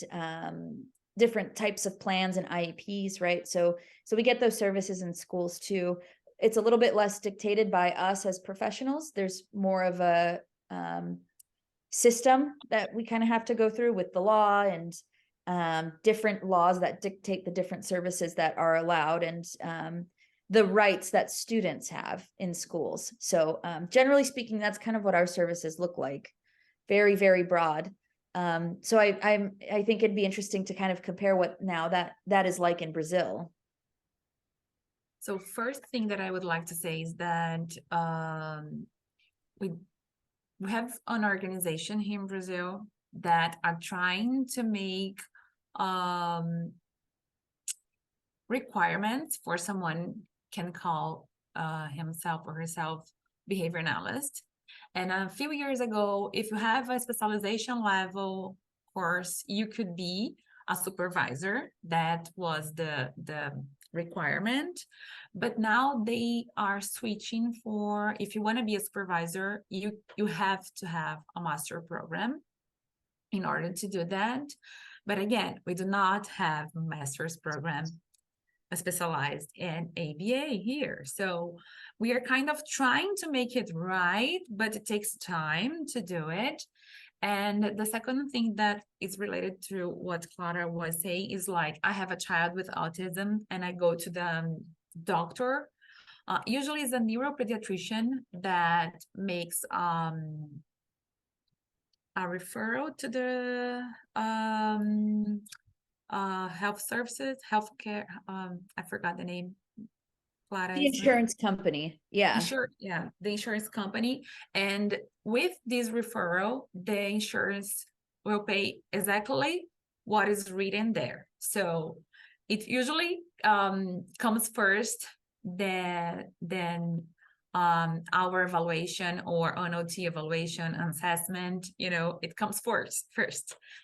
Speaker 2: different types of plans and IEPs, right? So we get those services in schools too. It's a little bit less dictated by us as professionals. There's more of a system that we kind of have to go through with the law and different laws that dictate the different services that are allowed and the rights that students have in schools. So generally speaking, that's kind of what our services look like. Very, very broad. So I think it'd be interesting to kind of compare what now that is like in Brazil.
Speaker 3: So first thing that I would like to say is that we have an organization here in Brazil that are trying to make requirements for someone can call himself or herself behavior analyst. And a few years ago, if you have a specialization level course, you could be a supervisor. That was the requirement. But now they are switching for, if you want to be a supervisor, you have to have a master program in order to do that. But again, we do not have a master's program specialized in ABA here. So we are kind of trying to make it right, but it takes time to do it. And the second thing that is related to what Clara was saying is like, I have a child with autism and I go to the doctor. Usually it's a neuropediatrician that makes a referral to the health services, healthcare. I forgot the name. Clara,
Speaker 2: the insurance company. Yeah.
Speaker 3: The insurance company. And with this referral, the insurance will pay exactly what is written there. So it usually comes first, then our evaluation or NOT evaluation assessment, it comes first.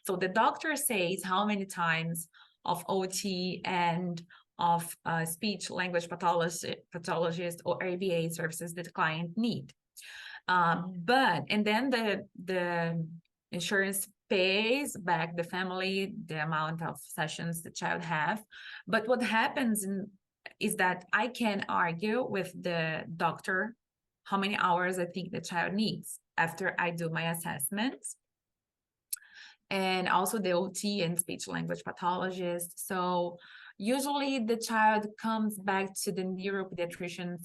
Speaker 3: So the doctor says how many times of OT and of speech language pathologist or ABA services that the client need. And then the insurance pays back the family the amount of sessions the child have. But what happens is that I can argue with the doctor how many hours I think the child needs after I do my assessments. And also the OT and speech language pathologist. So usually the child comes back to the neuropediatrician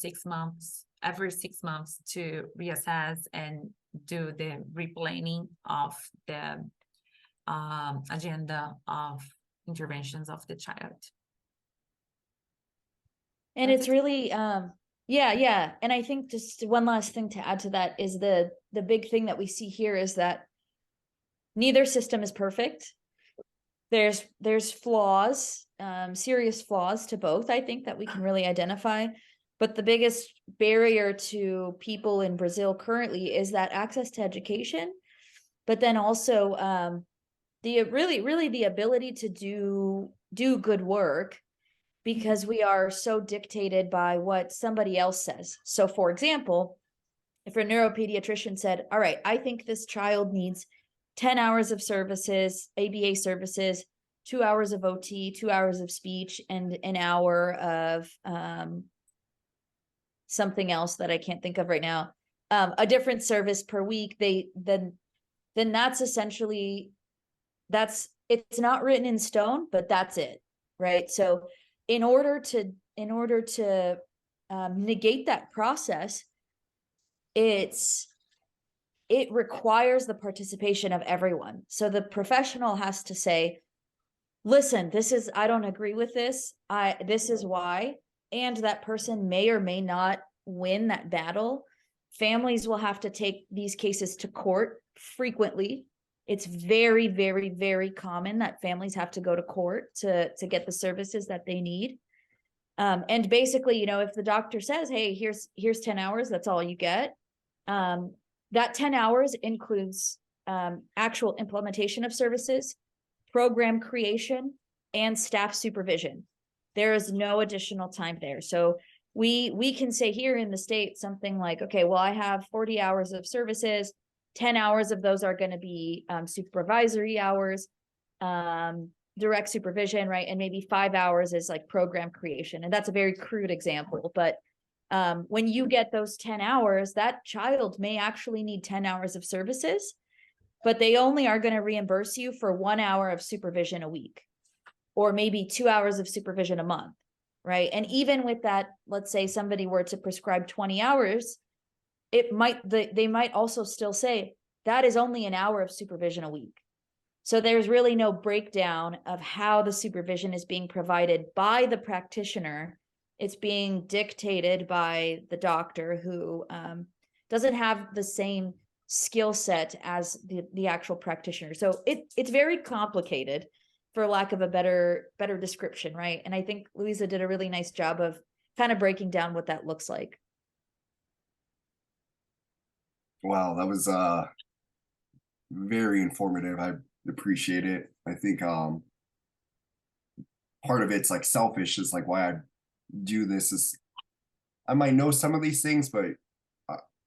Speaker 3: every 6 months to reassess and do the replanning of the agenda of interventions of the child.
Speaker 2: And it's really, yeah. And I think just one last thing to add to that is the big thing that we see here is that neither system is perfect. There's flaws, serious flaws to both, I think, that we can really identify. But the biggest barrier to people in Brazil currently is that access to education, but then also the really the ability to do good work, because we are so dictated by what somebody else says. So for example, if a neuropediatrician said, all right, I think this child needs 10 hours of services, ABA services, 2 hours of OT, 2 hours of speech, and an hour of something else that I can't think of right now, a different service per week, then that's essentially, it's not written in stone, but that's it, right? So in order to negate that process, it requires the participation of everyone. So the professional has to say, listen, I don't agree with this. This is why. And that person may or may not win that battle. Families will have to take these cases to court frequently. It's very, very, very common that families have to go to court to get the services that they need. And basically, you know, if the doctor says, hey, here's 10 hours, that's all you get. That 10 hours includes actual implementation of services, program creation, and staff supervision. There is no additional time there. So we can say here in the state something like, okay, well, I have 40 hours of services, 10 hours of those are going to be supervisory hours, direct supervision, right? And maybe 5 hours is like program creation. And that's a very crude example, but when you get those 10 hours, that child may actually need 10 hours of services, but they only are going to reimburse you for 1 hour of supervision a week, or maybe 2 hours of supervision a month, right? And even with that, let's say somebody were to prescribe 20 hours, they might also still say that is only an hour of supervision a week. So there's really no breakdown of how the supervision is being provided by the practitioner. It's being dictated by the doctor, who doesn't have the same skill set as the actual practitioner. So it's very complicated, for lack of a better description, right? And I think Luiza did a really nice job of kind of breaking down what that looks like.
Speaker 1: Wow, that was very informative. I appreciate it. I think part of it's like selfish, is like why I do this is I might know some of these things, but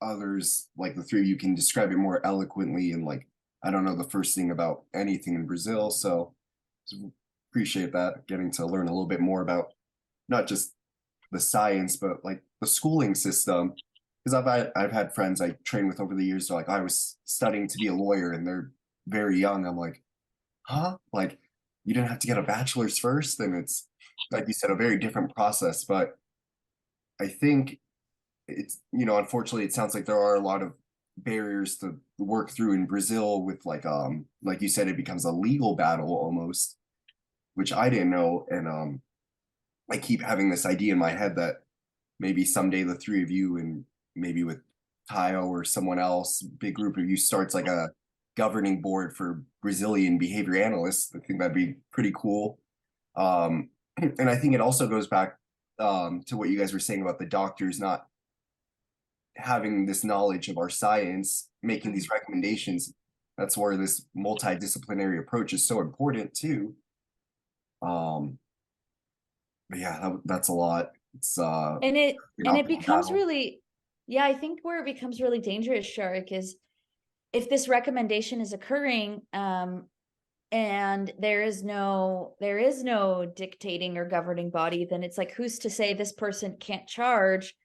Speaker 1: others, like the three of you, can describe it more eloquently, and like I don't know the first thing about anything in Brazil, so appreciate that, getting to learn a little bit more about not just the science, but like the schooling system. Because I've had friends I trained with over the years, they're like, I was studying to be a lawyer, and they're very young. I'm like, huh? Like, you didn't have to get a bachelor's first? And it's, like you said, a very different process. But I think it's, you know, unfortunately, it sounds like there are a lot of barriers to work through in Brazil with like you said, it becomes a legal battle almost, which I didn't know. And I keep having this idea in my head that maybe someday the three of you, and maybe with Tayo or someone else, big group of you, starts like a governing board for Brazilian behavior analysts. I think that'd be pretty cool. And I think it also goes back to what you guys were saying about the doctors not having this knowledge of our science, making these recommendations. That's where this multidisciplinary approach is so important too. But yeah, that's a lot. It's
Speaker 2: And it becomes really, yeah, I think where it becomes really dangerous, Shariq, is if this recommendation is occurring, and there is no dictating or governing body, then it's like, who's to say this person can't charge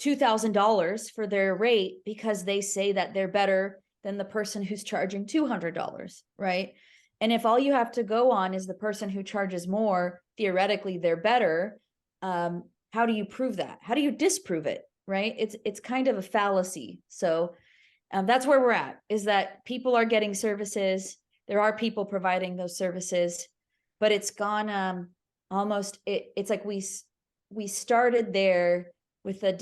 Speaker 2: $2,000 for their rate because they say that they're better than the person who's charging $200, right? And if all you have to go on is the person who charges more, theoretically they're better, how do you prove that? How do you disprove it, right? It's kind of a fallacy. So that's where we're at, is that people are getting services. There are people providing those services, but it's gone almost, it's like we started there with a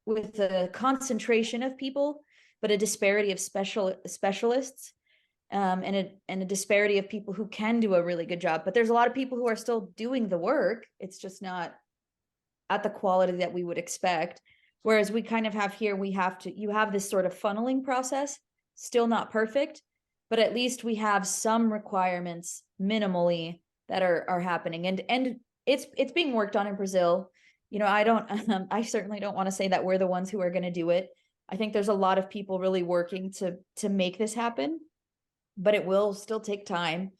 Speaker 2: with a concentration of people, but a disparity of specialists, and a disparity of people who can do a really good job. But there's a lot of people who are still doing the work. It's just not at the quality that we would expect. Whereas we kind of have here, you have this sort of funneling process, still not perfect, but at least we have some requirements minimally that are happening. And it's being worked on in Brazil. You know, I certainly don't want to say that we're the ones who are going to do it. I think there's a lot of people really working to make this happen, but it will still take time.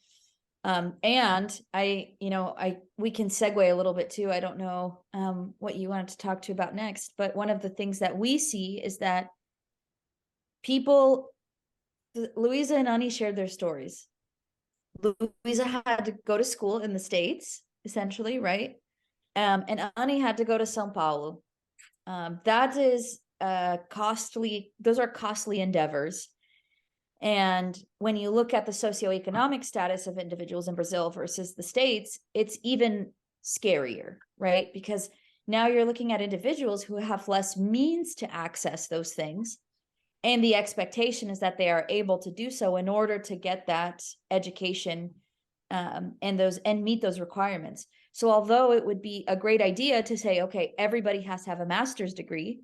Speaker 2: And we can segue a little bit too. I don't know what you wanted to talk to about next, but one of the things that we see is that Luiza and Ani shared their stories. Luiza had to go to school in the States, essentially, right? And Ani had to go to São Paulo. That is those are costly endeavors. And when you look at the socioeconomic status of individuals in Brazil versus the States, it's even scarier, right? Because now you're looking at individuals who have less means to access those things. And the expectation is that they are able to do so in order to get that education and meet those requirements. So although it would be a great idea to say, okay, everybody has to have a master's degree,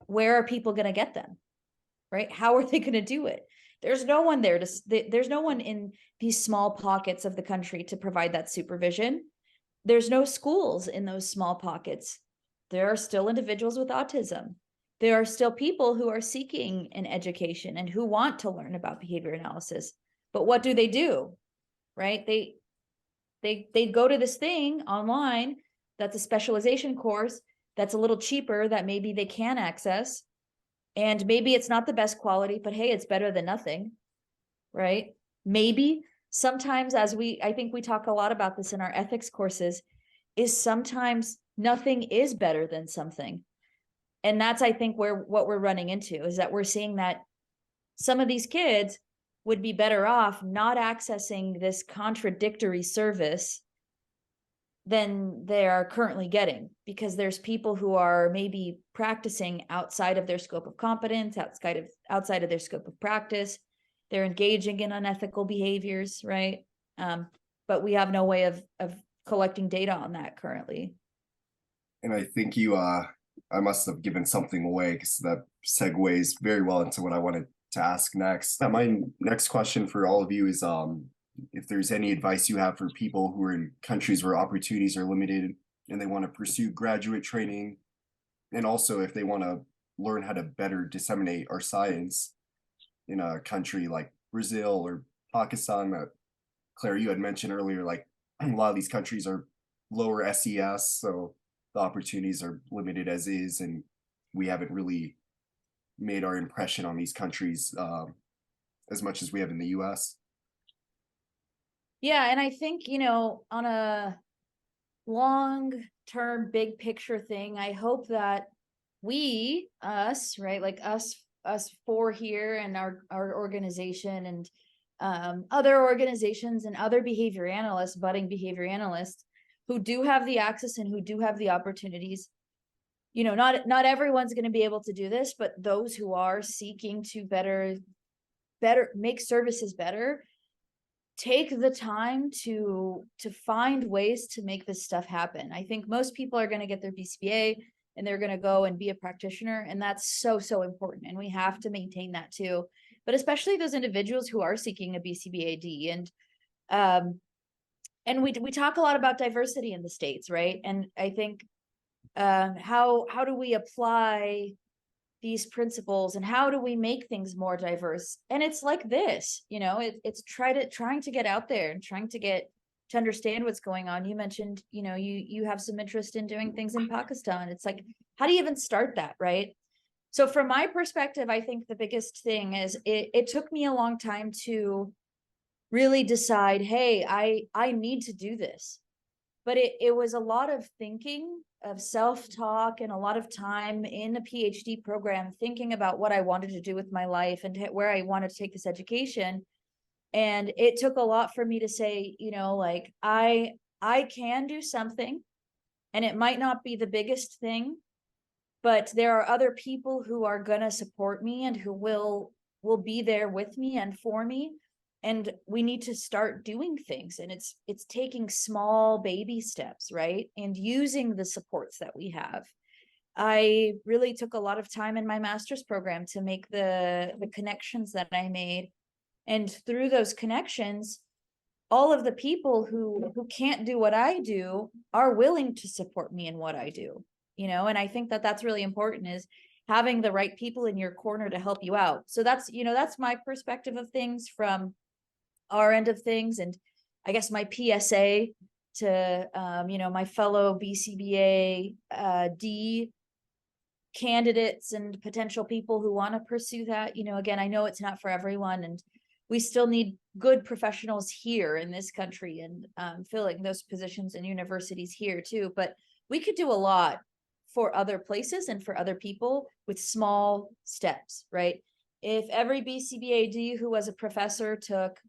Speaker 2: where are people going to get them, right? How are they going to do it? There's no one there's no one in these small pockets of the country to provide that supervision. There's no schools in those small pockets. There are still individuals with autism. There are still people who are seeking an education and who want to learn about behavior analysis. But what do? Right? They go to this thing online that's a specialization course that's a little cheaper that maybe they can access. And maybe it's not the best quality, but hey, it's better than nothing, right? Maybe sometimes, I think we talk a lot about this in our ethics courses, is sometimes nothing is better than something. And that's, I think, what we're running into is that we're seeing that some of these kids would be better off not accessing this contradictory service than they are currently getting, because there's people who are maybe practicing outside of their scope of competence, outside of their scope of practice. They're engaging in unethical behaviors, right? But we have no way of collecting data on that currently.
Speaker 1: And I think I must have given something away because that segues very well into what I wanted to ask next. My next question for all of you is if there's any advice you have for people who are in countries where opportunities are limited and they want to pursue graduate training, and also if they want to learn how to better disseminate our science in a country like Brazil or Pakistan. Claire, you had mentioned earlier, like a lot of these countries are lower SES, so the opportunities are limited as is, and we haven't really made our impression on these countries as much as we have in the US.
Speaker 2: Yeah, and I think, on a long-term, big picture thing, I hope that us, right, like us four here and our organization and other organizations and other behavior analysts, budding behavior analysts, who do have the access and who do have the opportunities. Not everyone's going to be able to do this, but those who are seeking to better make services better, take the time to find ways to make this stuff happen. I think most people are going to get their BCBA and they're going to go and be a practitioner, and that's so important, and we have to maintain that too. But especially those individuals who are seeking a BCBAD, and we talk a lot about diversity in the States, right? And I think how do we apply these principles and how do we make things more diverse? And it's like this, it's trying to get out there and trying to understand what's going on. You mentioned, you have some interest in doing things in Pakistan. It's like, how do you even start that, right? So from my perspective, I think the biggest thing is it took me a long time to really decide, hey, I need to do this. But it was a lot of thinking, of self-talk, and a lot of time in a PhD program thinking about what I wanted to do with my life and where I wanted to take this education. And it took a lot for me to say, like, I can do something, and it might not be the biggest thing, but there are other people who are going to support me and who will be there with me and for me. And we need to start doing things, and it's taking small baby steps, right? And using the supports that we have. I really took a lot of time in my master's program to make the connections that I made. And through those connections, all of the people who can't do what I do are willing to support me in what I do, and I think that that's really important, is having the right people in your corner to help you out. So that's my perspective of things from our end of things. And I guess, my PSA to, my fellow BCBA D candidates and potential people who want to pursue that. Again, I know it's not for everyone, and we still need good professionals here in this country and filling those positions in universities here too. But we could do a lot for other places and for other people with small steps, right? If every BCBAD who was a professor took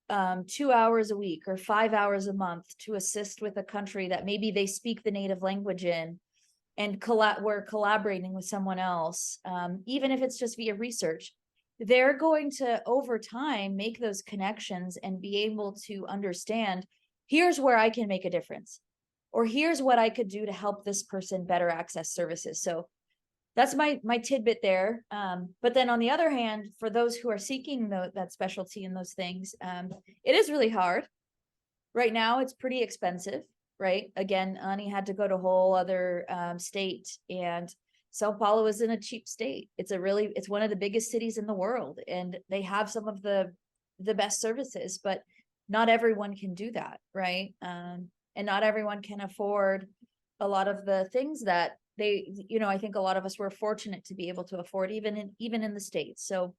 Speaker 2: 2 hours a week or 5 hours a month to assist with a country that maybe they speak the native language in, and we're collaborating with someone else, even if it's just via research, they're going to, over time, make those connections and be able to understand, here's where I can make a difference, or here's what I could do to help this person better access services. So that's my tidbit there. But then on the other hand, for those who are seeking that specialty in those things, it is really hard. Right now, it's pretty expensive, right? Again, Ani had to go to a whole other state, and Sao Paulo isn't a cheap state. It's one of the biggest cities in the world, and they have some of the best services, but not everyone can do that, right? And not everyone can afford a lot of the things that I think a lot of us were fortunate to be able to afford, even in the States. So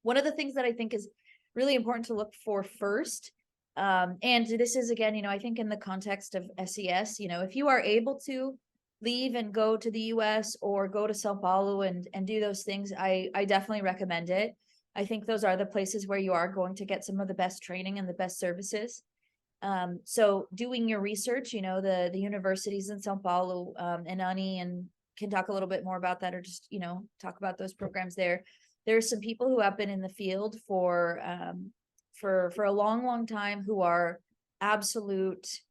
Speaker 2: one of the things that I think is really important to look for first, and this is, again, I think in the context of SES, if you are able to leave and go to the US or go to Sao Paulo and do those things, I definitely recommend it. I think those are the places where you are going to get some of the best training and the best services. So doing your research, the universities in Sao Paulo, and Ani and can talk a little bit more about that, or just, talk about those programs there. There's some people who have been in the field for a long, long time, who are absolute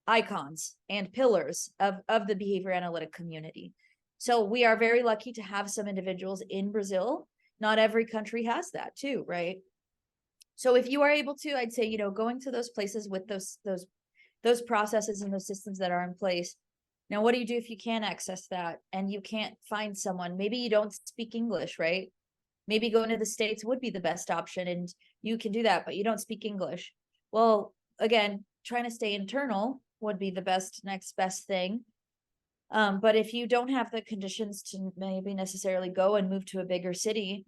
Speaker 2: icons and pillars of the behavior analytic community. So we are very lucky to have some individuals in Brazil. Not every country has that too, right? So if you are able to, I'd say, going to those places with those processes and those systems that are in place. Now, what do you do if you can't access that and you can't find someone? Maybe you don't speak English, right? Maybe going to the States would be the best option, and you can do that, but you don't speak English. Well, again, trying to stay internal would be the next best thing. But if you don't have the conditions to maybe necessarily go and move to a bigger city,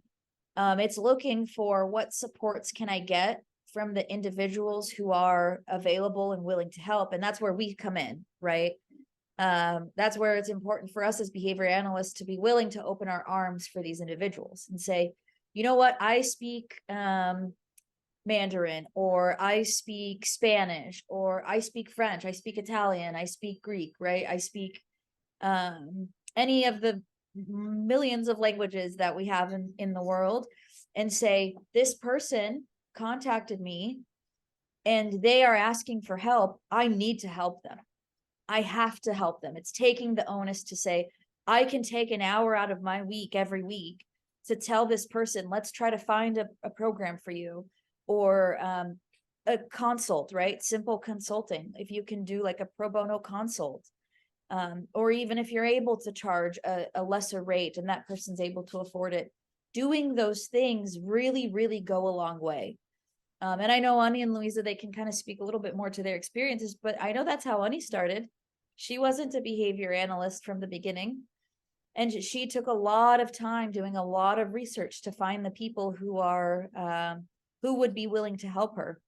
Speaker 2: it's looking for what supports can I get from the individuals who are available and willing to help. And that's where we come in, right? That's where it's important for us as behavior analysts to be willing to open our arms for these individuals and say, you know what, I speak Mandarin, or I speak Spanish, or I speak French, I speak Italian, I speak Greek, right? I speak any of the millions of languages that we have in the world, and say, this person contacted me and they are asking for help. I need to help them. I have to help them. It's taking the onus to say, I can take an hour out of my week every week to tell this person, let's try to find a program for you, or a consult, right? Simple consulting. If you can do like a pro bono consult, or even if you're able to charge a lesser rate and that person's able to afford it, doing those things really, really go a long way. And I know Ani and Luiza, they can kind of speak a little bit more to their experiences, but I know that's how Ani started. She wasn't a behavior analyst from the beginning, and she took a lot of time doing a lot of research to find the people who would be willing to help her.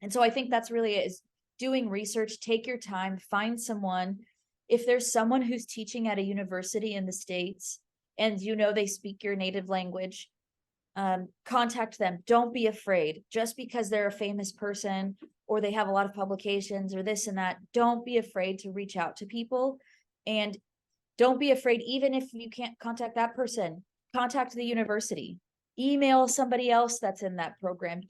Speaker 2: And so I think that's really it, is doing research. Take your time, find someone. If there's someone who's teaching at a university in the States and they speak your native language, contact them. Don't be afraid. Just because they're a famous person or they have a lot of publications or this and that, don't be afraid to reach out to people. And don't be afraid, even if you can't contact that person, contact the university. Email somebody else that's in that program.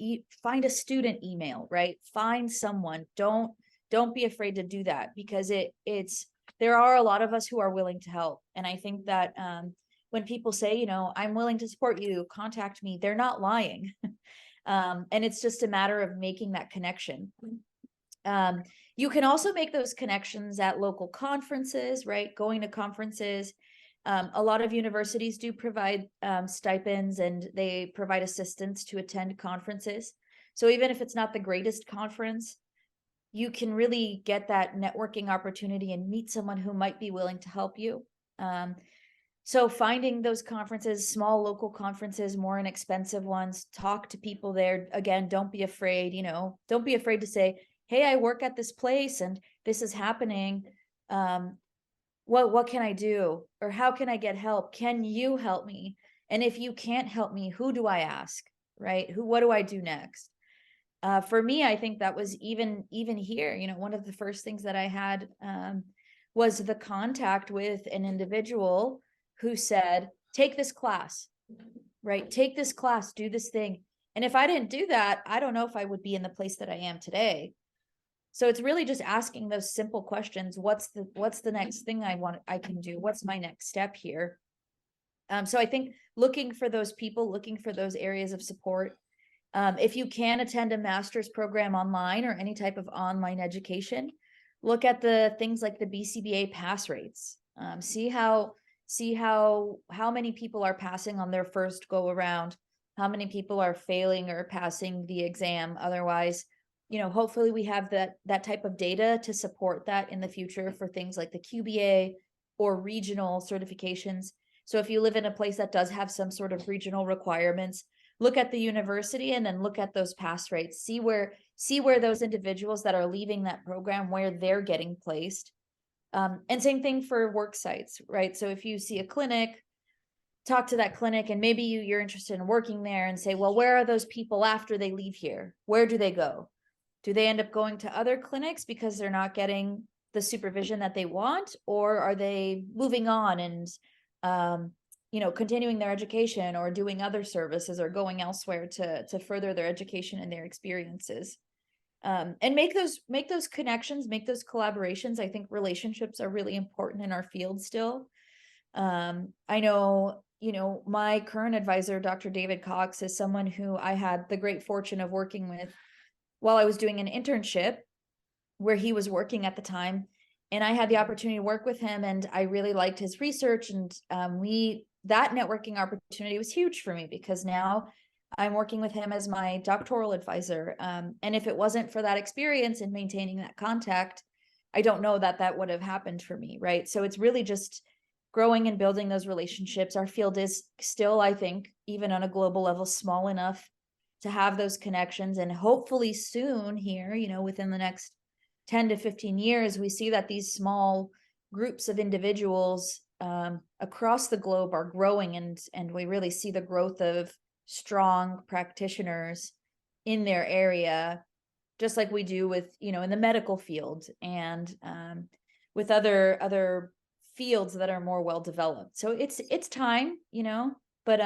Speaker 2: Find a student email, right? Find someone. Don't be afraid to do that, because there are a lot of us who are willing to help. And I think that when people say, I'm willing to support you, contact me, they're not lying. And it's just a matter of making that connection. You can also make those connections at local conferences, right? Going to conferences. A lot of universities do provide stipends, and they provide assistance to attend conferences. So even if it's not the greatest conference, you can really get that networking opportunity and meet someone who might be willing to help you. So finding those conferences, small local conferences, more inexpensive ones, talk to people there. Again, don't be afraid, don't be afraid to say, hey, I work at this place and this is happening. What can I do? Or how can I get help? Can you help me? And if you can't help me, who do I ask? Right? What do I do next? For me, I think that was even here, one of the first things that I had was the contact with an individual who said, take this class, right? Take this class, do this thing. And if I didn't do that, I don't know if I would be in the place that I am today. So it's really just asking those simple questions. What's the next thing I can do? What's my next step here? So I think looking for those people, looking for those areas of support. If you can attend a master's program online or any type of online education, look at the things like the BCBA pass rates. See how many people are passing on their first go around, how many people are failing or passing the exam. Otherwise, hopefully we have that type of data to support that in the future for things like the QBA or regional certifications. So if you live in a place that does have some sort of regional requirements, look at the university and then look at those pass rates, see where those individuals that are leaving that program, where they're getting placed. And same thing for work sites, right? So if you see a clinic, talk to that clinic, and maybe you're interested in working there, and say, well, where are those people after they leave here? Where do they go? Do they end up going to other clinics because they're not getting the supervision that they want? Or are they moving on and, continuing their education or doing other services or going elsewhere to further their education and their experiences? And make those connections, make those collaborations. I think relationships are really important in our field still. I know, my current advisor, Dr. David Cox, is someone who I had the great fortune of working with while I was doing an internship where he was working at the time. And I had the opportunity to work with him, and I really liked his research. And that networking opportunity was huge for me, because now I'm working with him as my doctoral advisor. And if it wasn't for that experience and maintaining that contact, I don't know that would have happened for me, right? So it's really just growing and building those relationships. Our field is still, I think, even on a global level, small enough to have those connections. And hopefully soon here, within the next 10 to 15 years, we see that these small groups of individuals across the globe are growing, and we really see the growth of strong practitioners in their area, just like we do with, in the medical field and with other fields that are more well developed. So it's time, but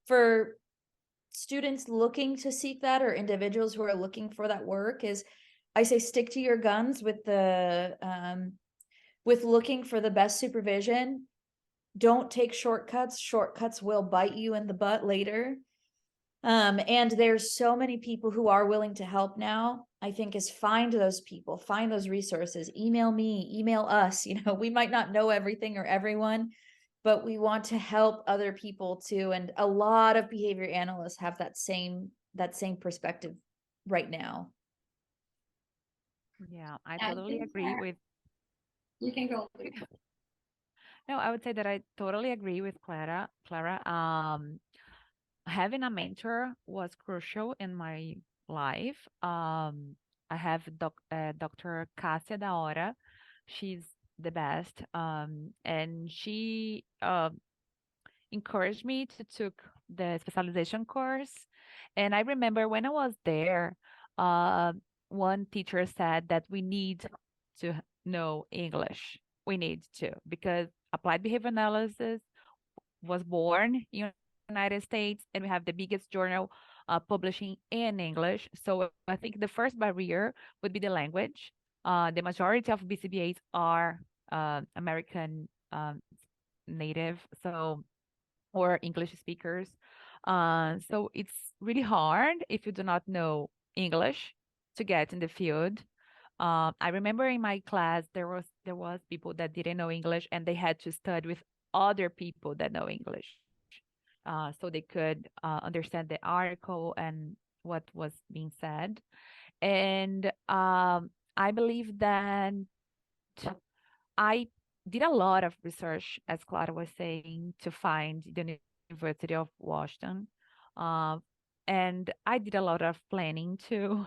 Speaker 2: for students looking to seek that, or individuals who are looking for that work, is I say stick to your guns with looking for the best supervision. Don't take shortcuts. Shortcuts will bite you in the butt later. And there's so many people who are willing to help now. I think is find those people, find those resources, email me, email us. We might not know everything or everyone, but we want to help other people too. And a lot of behavior analysts have that same perspective right now.
Speaker 3: Yeah, I totally agree with.
Speaker 4: You can go.
Speaker 3: No, I would say that I totally agree with Clara. Having a mentor was crucial in my life. I have Dr. Cássia da Hora. She's the best. And she encouraged me to took the specialization course. And I remember when I was there, one teacher said that we need to know English. We need to, because applied behavior analysis was born in United States, and we have the biggest journal publishing in English. So I think the first barrier would be the language. The majority of BCBAs are American native, or English speakers. So it's really hard if you do not know English to get in the field. I remember in my class there was people that didn't know English, and they had to study with other people that know English, so they could understand the article and what was being said. And I believe that I did a lot of research, as Clara was saying, to find the University of Washington. And I did a lot of planning too,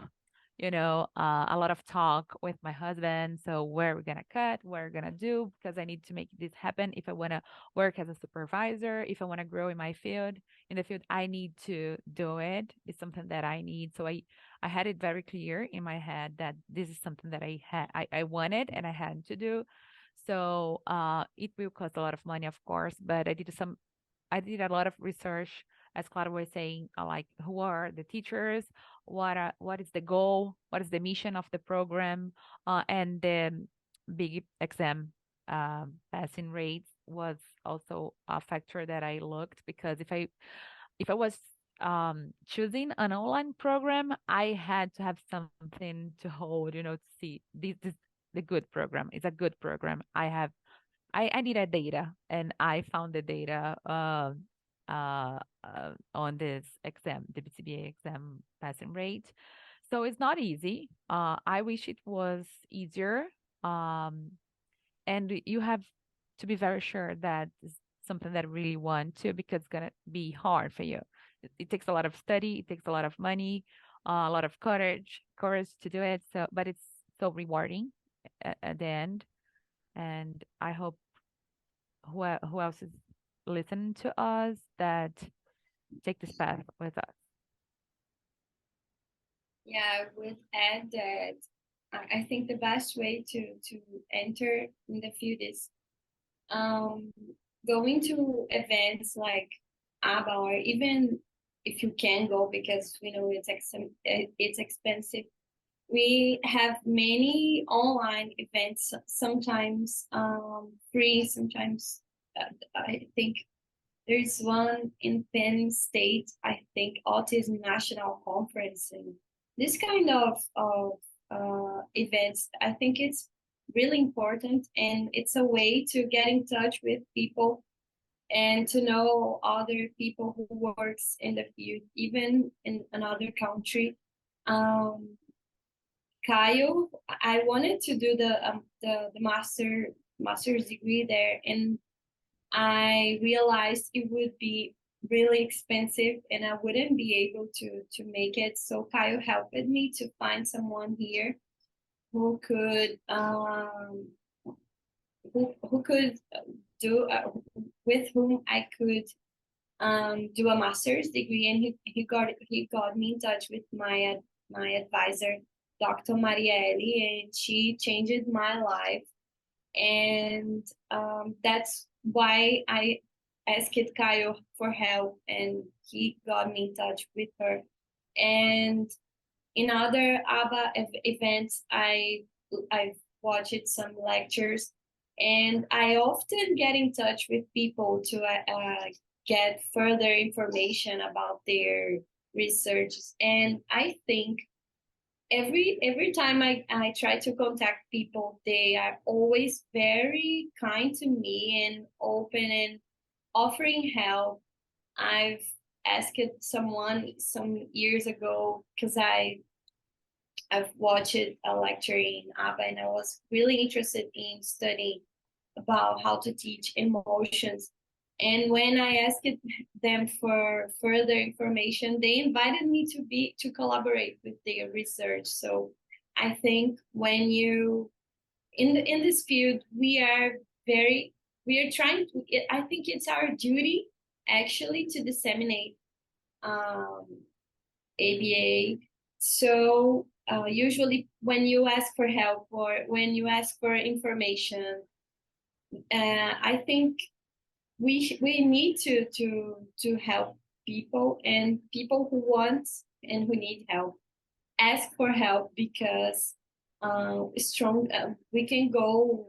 Speaker 3: a lot of talk with my husband. So where we're gonna cut, what we're gonna do, because I need to make this happen. If I wanna work as a supervisor, if I wanna grow in my field, I need to do it. It's something that I need. So I had it very clear in my head that this is something that I wanted and I had to do. So it will cost a lot of money, of course, but I did a lot of research, as Clara was saying, like who are the teachers, what is the goal, what is the mission of the program, and the big exam passing rates was also a factor that I looked, because if I was choosing an online program, I had to have something to hold, to see this the good program. It's a good program. I needed data, and I found the data on this exam, the BCBA exam passing rate. So it's not easy. I wish it was easier. And you have to be very sure that it's something that you really want to, because it's gonna be hard for you. It takes a lot of study, it takes a lot of money, a lot of courage to do it. So, but it's so rewarding at the end. And I hope who else is listening to us that take this path with us.
Speaker 4: Yeah, I would add that I think the best way to enter in the field is going to events like ABA, or even if you can go, because we know it's expensive. We have many online events, sometimes free, sometimes I think there's one in Penn State, I think Autism National Conference, and this kind of events. I think it's really important, and it's a way to get in touch with people and to know other people who works in the field, even in another country. Caio, I wanted to do the master's degree there, and I realized it would be really expensive and I wouldn't be able to make it. So Caio helped me to find someone here who could who could do with whom I could do a master's degree, and he got me in touch with my advisor, Dr. Marielle, and she changed my life. And that's why I asked Caio for help, and he got me in touch with her. And in other ABA events, I've watched some lectures, and I often get in touch with people to get further information about their research. And I think every time I try to contact people, they are always very kind to me and open and offering help. I've asked someone some years ago, because I've watched a lecture in ABA, and I was really interested in studying about how to teach emotions. And when I asked them for further information, they invited me to collaborate with their research. So I think when you in this field, we are trying to. I think it's our duty actually to disseminate ABA. So usually when you ask for help or when you ask for information, I think we need to help people, and people who want and who need help ask for help, because we can go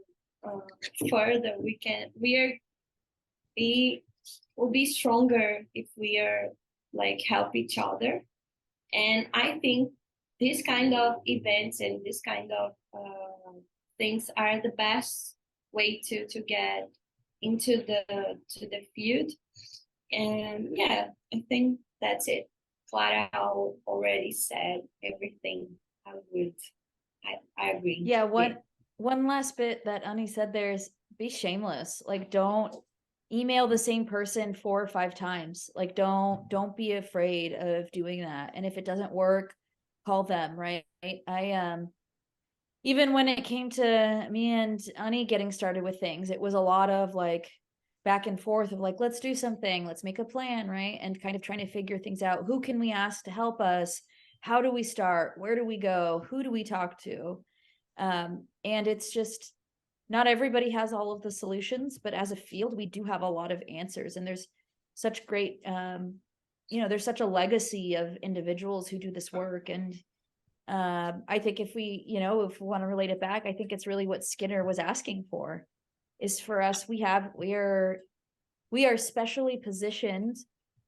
Speaker 4: further. We'll be stronger if we are like help each other. And I think this kind of events and this kind of things are the best way to get into the field. And yeah, I think that's it. Clara already said everything. I agree.
Speaker 2: Yeah, one last bit that Ani said there is be shameless. Like, don't email the same person 4 or 5 times. Like, don't be afraid of doing that. And if it doesn't work, call them, right? I even when it came to me and Ani getting started with things, it was a lot of like back and forth of like, let's do something, let's make a plan, right? And kind of trying to figure things out. Who can we ask to help us? How do we start? Where do we go? Who do we talk to? And it's just not everybody has all of the solutions, but as a field, we do have a lot of answers. And there's such great, there's such a legacy of individuals who do this work. And I think if we want to relate it back, I think it's really what Skinner was asking for, is for us, we are specially positioned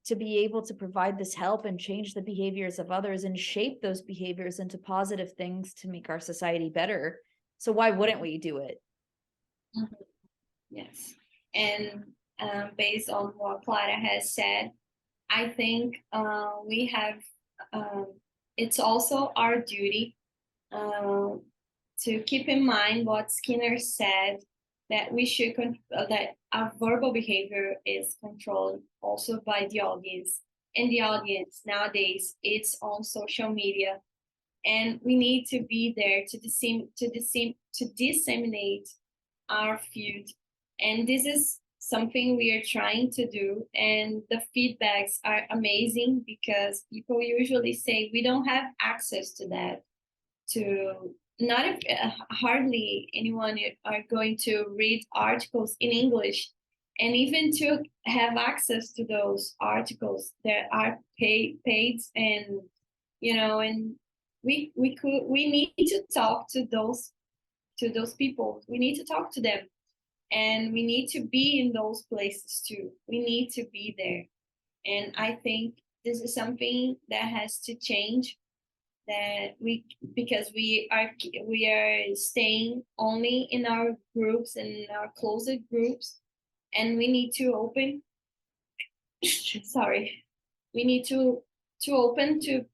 Speaker 2: to be able to provide this help and change the behaviors of others and shape those behaviors into positive things to make our society better. So why wouldn't we do it?
Speaker 4: Mm-hmm. Yes. And based on what Clara has said, I think we have, it's also our duty to keep in mind what Skinner said, that we should that our verbal behavior is controlled also by the audience. And the audience nowadays, it's on social media, and we need to be there to disseminate our field. And this is something we are trying to do, and the feedbacks are amazing, because people usually say we don't have access to that. Hardly anyone are going to read articles in English, and even to have access to those articles that are paid, and and we need to talk to those people. We need to talk to them, and we need to be in those places too. We need to be there. And I think this is something that has to change, because we are staying only in our groups and in our closed groups, and we need to open we need to open to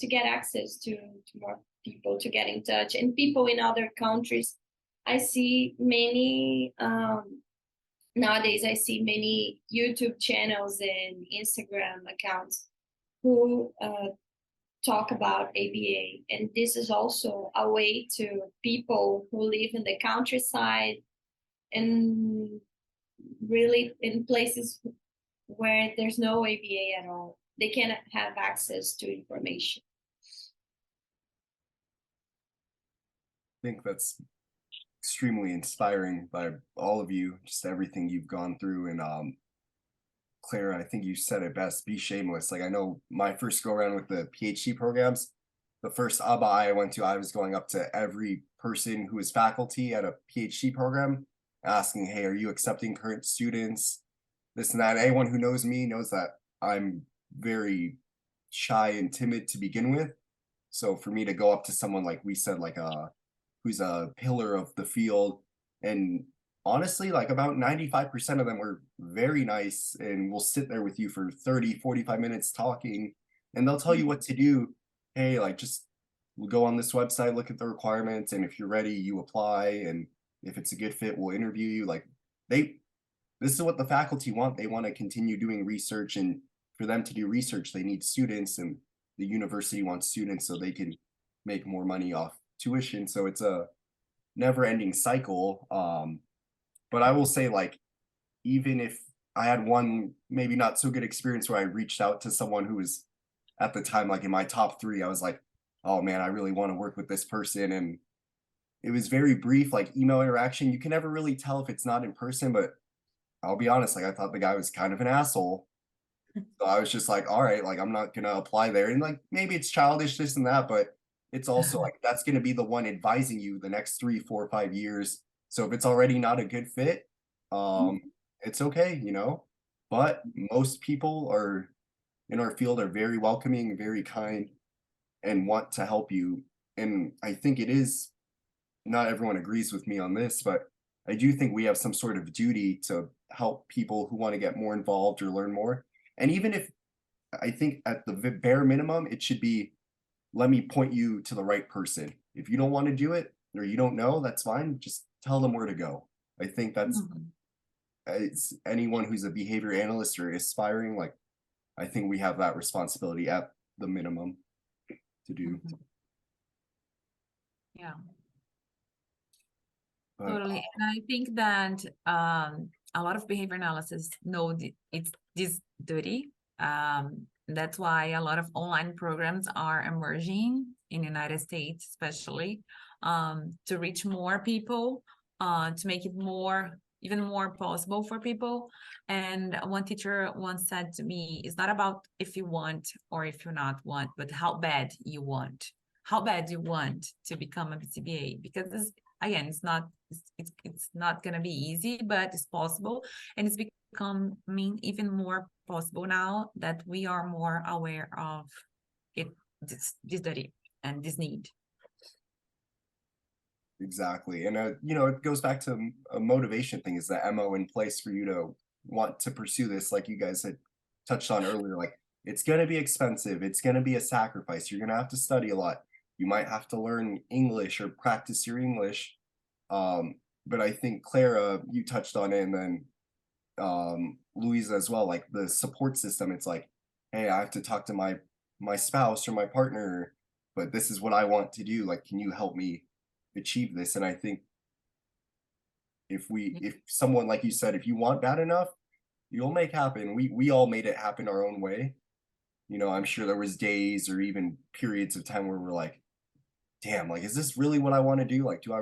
Speaker 4: get access to more people, to get in touch, and people in other countries. I see many nowadays, I see many YouTube channels and Instagram accounts who talk about ABA. And this is also a way to people who live in the countryside and really in places where there's no ABA at all. They cannot have access to information.
Speaker 1: I think that's extremely inspiring by all of you, just everything you've gone through. And Clara, I think you said it best, be shameless. Like, I know my first go around with the PhD programs, the first ABA I went to, I was going up to every person who is faculty at a PhD program, asking, hey, are you accepting current students? This and that. Anyone who knows me knows that I'm very shy and timid to begin with. So for me to go up to someone, like we said, like who's a pillar of the field, and honestly, like about 95% of them were very nice and will sit there with you for 30-45 minutes talking, and they'll tell you what to do. Hey, like, just go on this website, look at the requirements, and if you're ready, you apply, and if it's a good fit, we'll interview you. Like, this is what the faculty want. They want to continue doing research, and for them to do research, they need students, and the university wants students so they can make more money off tuition. So it's a never-ending cycle. But I will say, like, even if I had one maybe not so good experience where I reached out to someone who was at the time like in my top 3, I was like, oh man, I really want to work with this person, and it was very brief, like email interaction. You can never really tell if it's not in person, but I'll be honest, like, I thought the guy was kind of an asshole. So I was just like, all right, like, I'm not gonna apply there. And like, maybe it's childish, this and that, but it's also like, that's gonna be the one advising you the next 3, 4, 5 years. So if it's already not a good fit, it's okay, but most people are in our field are very welcoming, very kind, and want to help you. And I think it is, not everyone agrees with me on this, but I do think we have some sort of duty to help people who want to get more involved or learn more. And even if I think at the bare minimum, it should be, let me point you to the right person. If you don't want to do it or you don't know, that's fine. Just tell them where to go. I think that's it's anyone who's a behavior analyst or aspiring, like, I think we have that responsibility at the minimum to do.
Speaker 3: Yeah.
Speaker 1: But,
Speaker 3: Totally. And I think that a lot of behavior analysis know it's this duty. That's why a lot of online programs are emerging in the United States, especially to reach more people, to make it even more possible for people. And one teacher once said to me, it's not about if you want or if you not want, but how bad you want. How bad you want to become a BCBA, because again, it's not going to be easy, but it's possible, and it's becoming even more possible now that we are more aware of this duty and this need.
Speaker 1: exactly. And you know, it goes back to a motivation thing. Is the MO in place for you to want to pursue this, like you guys had touched on earlier? Like, it's going to be expensive, it's going to be a sacrifice, you're going to have to study a lot, you might have to learn English or practice your English. But I think Clara, you touched on it, and then Luiza as well, like the support system. It's like, hey, I have to talk to my spouse or my partner, but this is what I want to do. Like, can you help me achieve this? And I think if someone, like you said, if you want bad enough, you'll make happen. We all made it happen our own way. You know, I'm sure there was days or even periods of time where we're like, damn, like, is this really what I want to do? Like, do I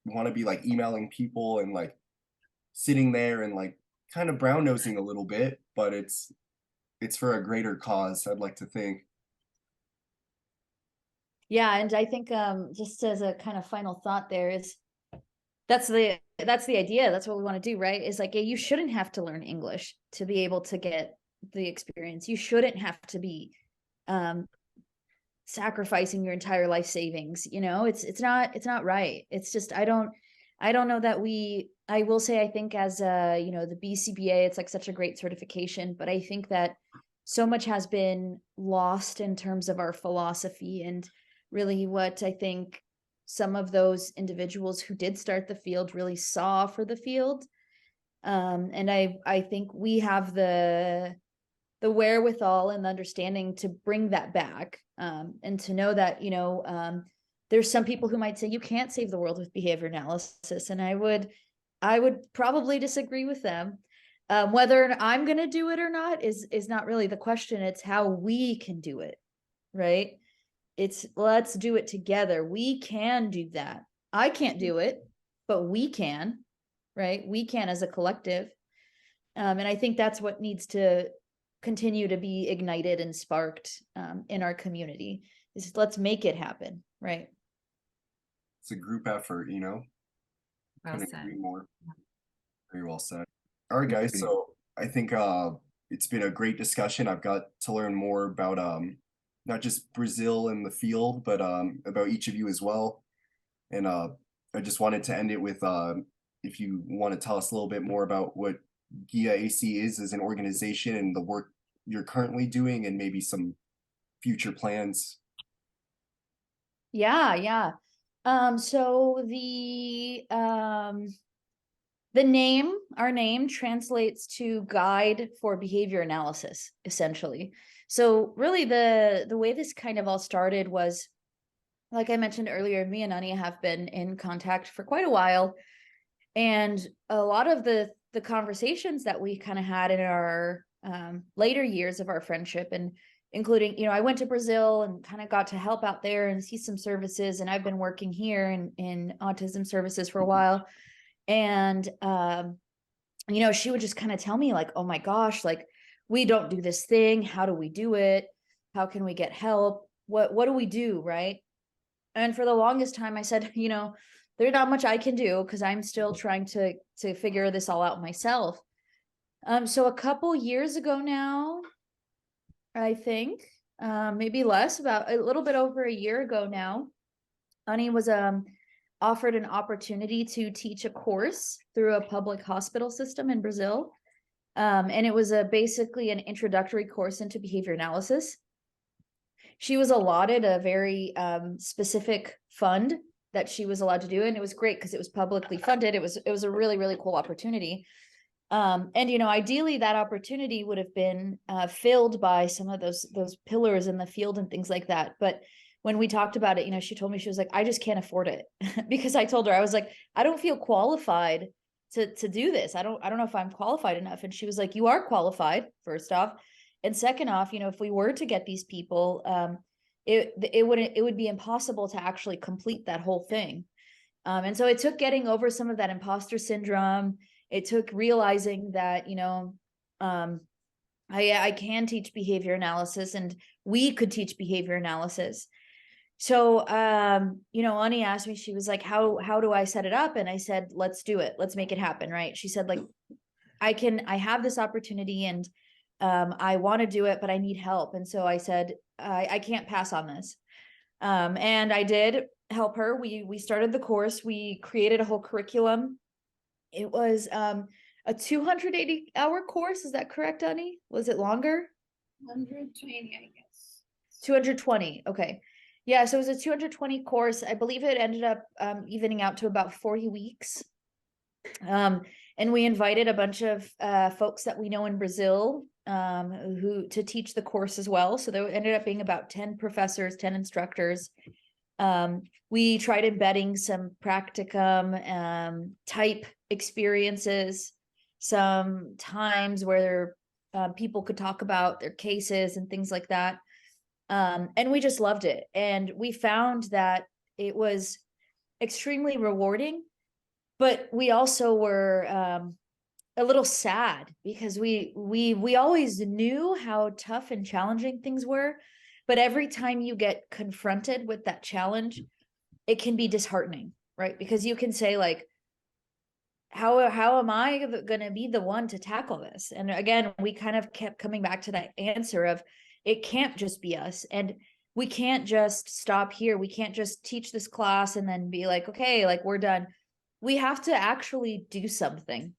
Speaker 1: want to be like emailing people and like sitting there and like kind of brown nosing a little bit? But it's for a greater cause, I'd like to think.
Speaker 2: Yeah, and I think just as a kind of final thought there is, that's the idea. That's what we want to do, right? Is like, you shouldn't have to learn English to be able to get the experience. You shouldn't have to be sacrificing your entire life savings. You know, it's not right. It's just, I don't know that I will say, I think as you know, the BCBA, it's like such a great certification, but I think that so much has been lost in terms of our philosophy and really what I think some of those individuals who did start the field really saw for the field. And I think we have the wherewithal and the understanding to bring that back, and to know that, you know, there's some people who might say you can't save the world with behavior analysis, and I would probably disagree with them. Whether I'm going to do it or not is not really the question. It's how we can do it, right? It's, let's do it together. We can do that. I can't do it, but we can, right? We can as a collective. And I think that's what needs to continue to be ignited and sparked in our community, is let's make it happen, right?
Speaker 1: It's a group effort, you know.
Speaker 3: Well said.
Speaker 1: More. Very well said. All right, guys. So I think it's been a great discussion. I've got to learn more about not just Brazil in the field, but about each of you as well. And I just wanted to end it with if you want to tell us a little bit more about what Gia AC is as an organization and the work you're currently doing, and maybe some future plans.
Speaker 2: Yeah. So the name, our name translates to guide for behavior analysis, essentially. So really the way this kind of all started was, like I mentioned earlier, me and Anya have been in contact for quite a while. And a lot of the conversations that we kind of had in our later years of our friendship, and including, you know, I went to Brazil and kind of got to help out there and see some services. And I've been working here in autism services for a while. And, you know, she would just kind of tell me like, oh my gosh, like, we don't do this thing. How do we do it? How can we get help? What do we do? Right. And for the longest time I said, you know, there's not much I can do because I'm still trying to figure this all out myself. So a couple years ago now, I think, maybe less, about a little bit over a year ago now, Ani was offered an opportunity to teach a course through a public hospital system in Brazil. And it was basically an introductory course into behavior analysis. She was allotted a very specific fund that she was allowed to do, and it was great because it was publicly funded. It was a really, really cool opportunity. And ideally that opportunity would have been filled by some of those pillars in the field and things like that. But when we talked about it, she told me, she was like, I just can't afford it. Because I told her, I was like, I don't feel qualified to do this. I don't know if I'm qualified enough. And she was like, you are qualified, first off. And second off, if we were to get these people, it would be impossible to actually complete that whole thing. And so it took getting over some of that imposter syndrome. It took realizing that, I can teach behavior analysis, and we could teach behavior analysis. So, Ani asked me, she was like, how do I set it up? And I said, let's do it. Let's make it happen. Right. She said, like, I have this opportunity, and I want to do it, but I need help. And so I said, I can't pass on this. And I did help her. We started the course. We created a whole curriculum. It was a 280-hour course. Is that correct, Ani? Was it longer?
Speaker 4: 120, I guess.
Speaker 2: 220. Okay. Yeah, so it was a 220 course. I believe it ended up evening out to about 40 weeks. And we invited a bunch of folks that we know in Brazil who to teach the course as well. So there ended up being about 10 professors, 10 instructors. We tried embedding some practicum type experiences, some times where people could talk about their cases and things like that. And we just loved it. And we found that it was extremely rewarding, but we also were a little sad because we always knew how tough and challenging things were. But every time you get confronted with that challenge, it can be disheartening, right? Because you can say, like, how am I going to be the one to tackle this? And again, we kind of kept coming back to that answer of, it can't just be us, and we can't just stop here. We can't just teach this class and then be like, okay, like, we're done. We have to actually do something.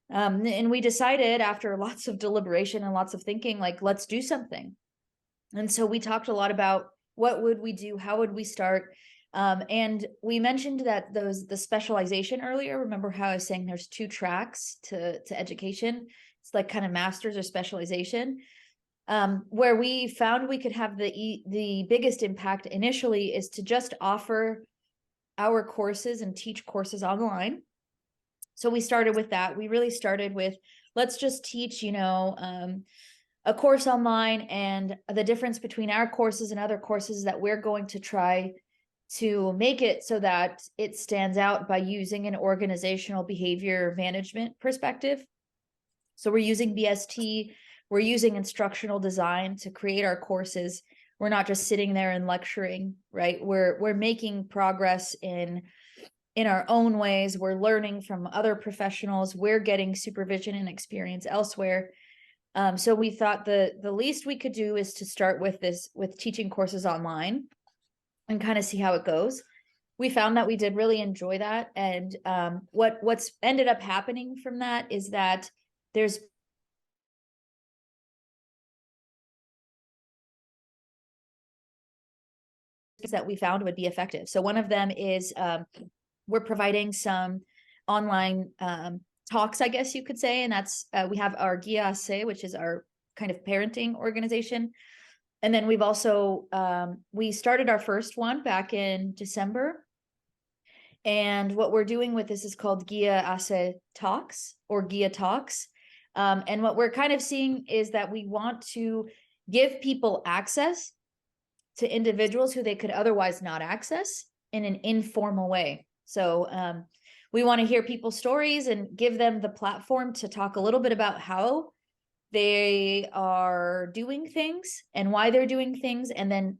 Speaker 2: And we decided, after lots of deliberation and lots of thinking, like, let's do something. And so we talked a lot about what would we do? How would we start? And we mentioned that the specialization earlier. Remember how I was saying there's 2 tracks to education? It's like kind of masters or specialization. Where we found we could have the biggest impact initially is to just offer our courses and teach courses online. So we started with that. We really started with, let's just teach, a course online, and the difference between our courses and other courses that we're going to try to make it so that it stands out by using an organizational behavior management perspective. So we're using BST, we're using instructional design to create our courses. We're not just sitting there and lecturing, right? We're making progress in our own ways. We're learning from other professionals. We're getting supervision and experience elsewhere. So we thought the least we could do is to start with teaching courses online and kind of see how it goes. We found that we did really enjoy that. And what's ended up happening from that is that there's that we found would be effective. So one of them is we're providing some online talks, I guess you could say, and that's we have our Gia AC, which is our kind of parenting organization. And then we've also we started our first one back in December. And what we're doing with this is called Gia AC Talks, or Gia Talks. And what we're kind of seeing is that we want to give people access to individuals who they could otherwise not access in an informal way. So we want to hear people's stories and give them the platform to talk a little bit about how they are doing things and why they're doing things, and then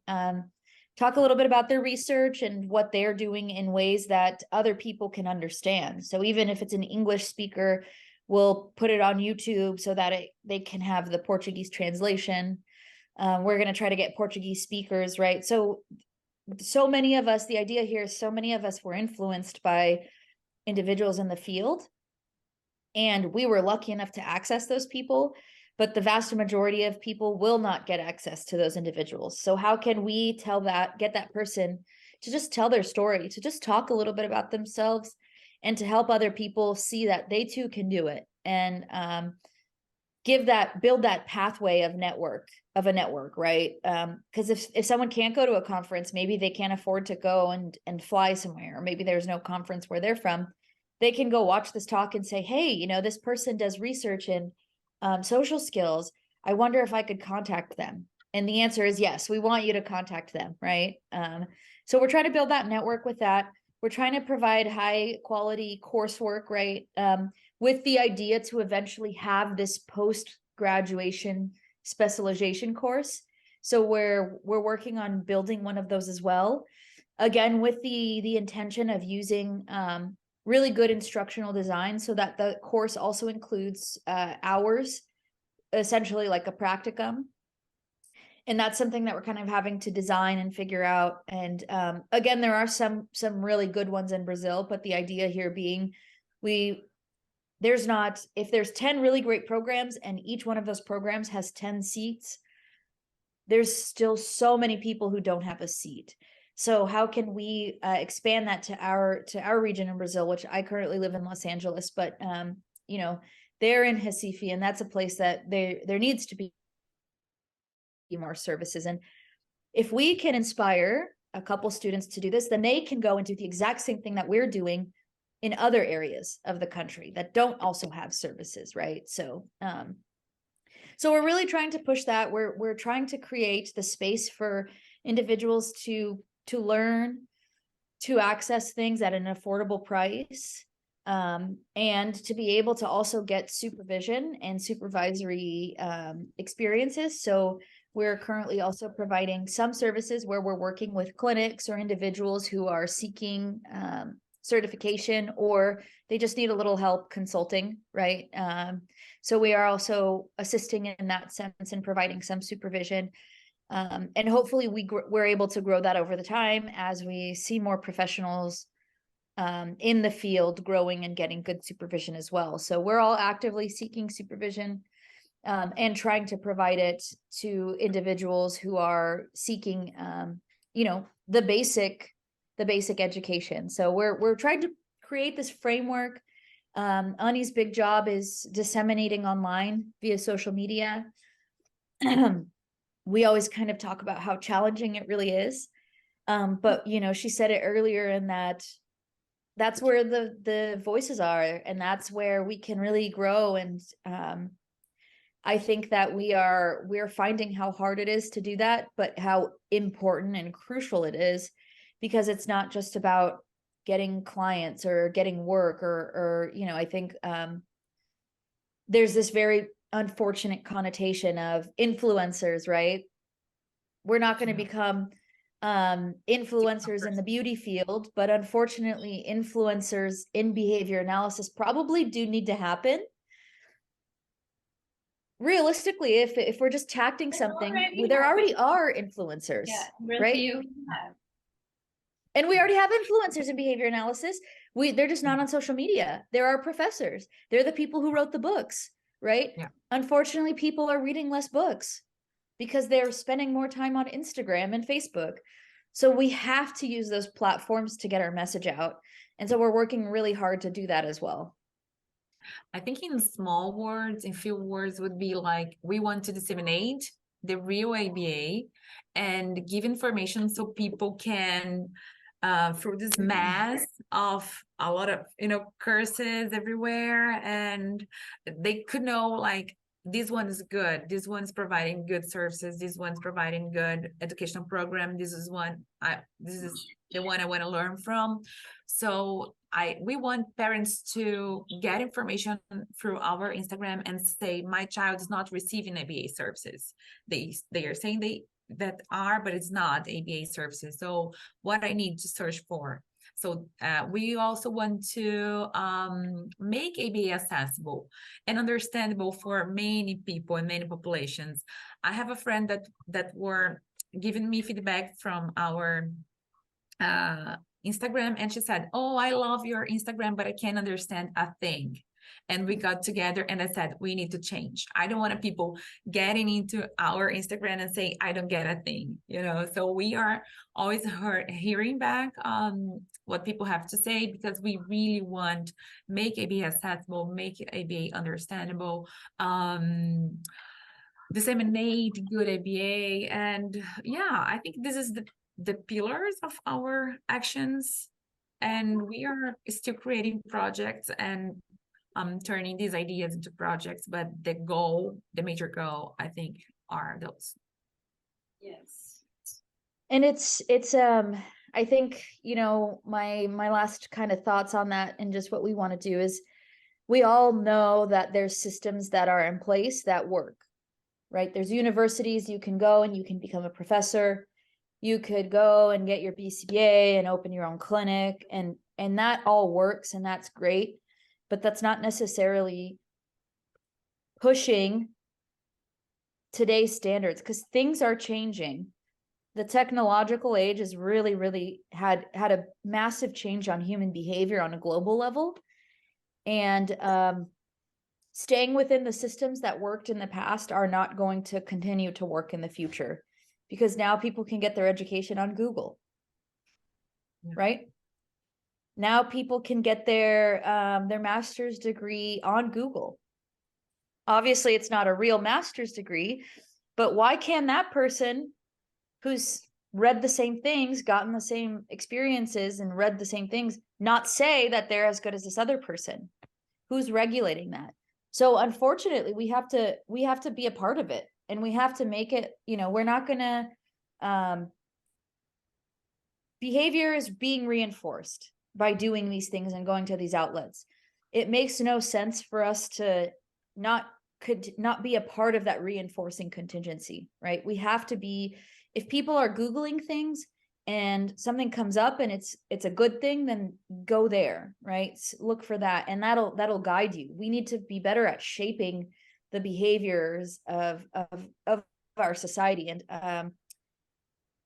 Speaker 2: talk a little bit about their research and what they're doing in ways that other people can understand. So even if it's an English speaker, we'll put it on YouTube so that they can have the Portuguese translation. We're going to try to get Portuguese speakers, right? So many of us, the idea here is so many of us were influenced by individuals in the field. And we were lucky enough to access those people, but the vast majority of people will not get access to those individuals. So how can we get that person to just tell their story, to just talk a little bit about themselves, and to help other people see that they too can do it, and build that pathway of a network, right? Because if someone can't go to a conference, maybe they can't afford to go and fly somewhere, or maybe there's no conference where they're from, they can go watch this talk and say, hey, this person does research in social skills. I wonder if I could contact them. And the answer is yes, we want you to contact them, right? So we're trying to build that network with that. We're trying to provide high quality coursework, right? With the idea to eventually have this post-graduation specialization course. So we're working on building one of those as well. Again, with the intention of using really good instructional design, so that the course also includes hours, essentially like a practicum. And that's something that we're kind of having to design and figure out. And again, there are some really good ones in Brazil, but the idea here being if there's 10 really great programs and each one of those programs has 10 seats, there's still so many people who don't have a seat. So how can we expand that to our region in Brazil, which I currently live in Los Angeles, but they're in Recife, and that's a place that there needs to be more services. And if we can inspire a couple students to do this, then they can go and do the exact same thing that we're doing in other areas of the country that don't also have services, right? So we're really trying to push that. We're trying to create the space for individuals to learn, to access things at an affordable price, and to be able to also get supervision and supervisory experiences. So we're currently also providing some services where we're working with clinics or individuals who are seeking certification, or they just need a little help consulting, right? So we are also assisting in that sense and providing some supervision. And hopefully we're able to grow that over the time as we see more professionals in the field growing and getting good supervision as well. So we're all actively seeking supervision and trying to provide it to individuals who are seeking, the basic education. So we're trying to create this framework. Ani's big job is disseminating online via social media. We always kind of talk about how challenging it really is. But, she said it earlier, in that's where the voices are, and that's where we can really grow. And I think that we're finding how hard it is to do that, but how important and crucial it is, because it's not just about getting clients or getting work or I think there's this very unfortunate connotation of influencers, right? We're not going to become influencers in the beauty field, but unfortunately influencers in behavior analysis probably do need to happen. Realistically, if we're just tacting something, there already are influencers, right? And we already have influencers in behavior analysis. They're just not on social media. There are professors. They're the people who wrote the books, right?
Speaker 3: Yeah.
Speaker 2: Unfortunately, people are reading less books because they're spending more time on Instagram and Facebook. So we have to use those platforms to get our message out. And so we're working really hard to do that as well.
Speaker 3: I think in small words, in few words, would be like, we want to disseminate the real ABA and give information so people can, through this mass of a lot of, courses everywhere, and they could know, like, this one is good, this one's providing good services, this one's providing good educational program, this is the one I want to learn from. So we want parents to get information through our Instagram and say, my child is not receiving ABA services. They are saying that are, but it's not ABA services. So what I need to search for. So we also want to make ABA accessible and understandable for many people and many populations. I have a friend that were giving me feedback from our Instagram, and she said, oh, I love your Instagram, but I can't understand a thing. And we got together and I said, we need to change. I don't want people getting into our Instagram and saying, I don't get a thing, you know? So we are always hearing back what people have to say, because we really want make ABA accessible, make ABA understandable, disseminate good ABA. And yeah, I think this is the pillars of our actions. And we are still creating projects and turning these ideas into projects, but the major goal, I think, are those.
Speaker 4: Yes.
Speaker 2: And it's I think, you know, my last kind of thoughts on that and just what we want to do is, we all know that there's systems that are in place that work, right? There's universities you can go and you can become a professor. You could go and get your BCBA and open your own clinic, and that all works, and that's great, but that's not necessarily pushing today's standards, because things are changing. The technological age has really had a massive change on human behavior on a global level, and staying within the systems that worked in the past are not going to continue to work in the future, because now people can get their education on Google, right? Now people can get their master's degree on Google. Obviously, it's not a real master's degree, but why can that person who's read the same things, gotten the same experiences, and read the same things, not say that they're as good as this other person? Who's regulating that? So unfortunately, we have to be a part of it, and we have to make it, you know, we're not gonna behavior is being reinforced by doing these things and going to these outlets. It makes no sense for us to not be a part of that reinforcing contingency, right? We have to be, if people are Googling things and something comes up and it's a good thing, then go there, right? Look for that, and that'll guide you. We need to be better at shaping the behaviors of our society. And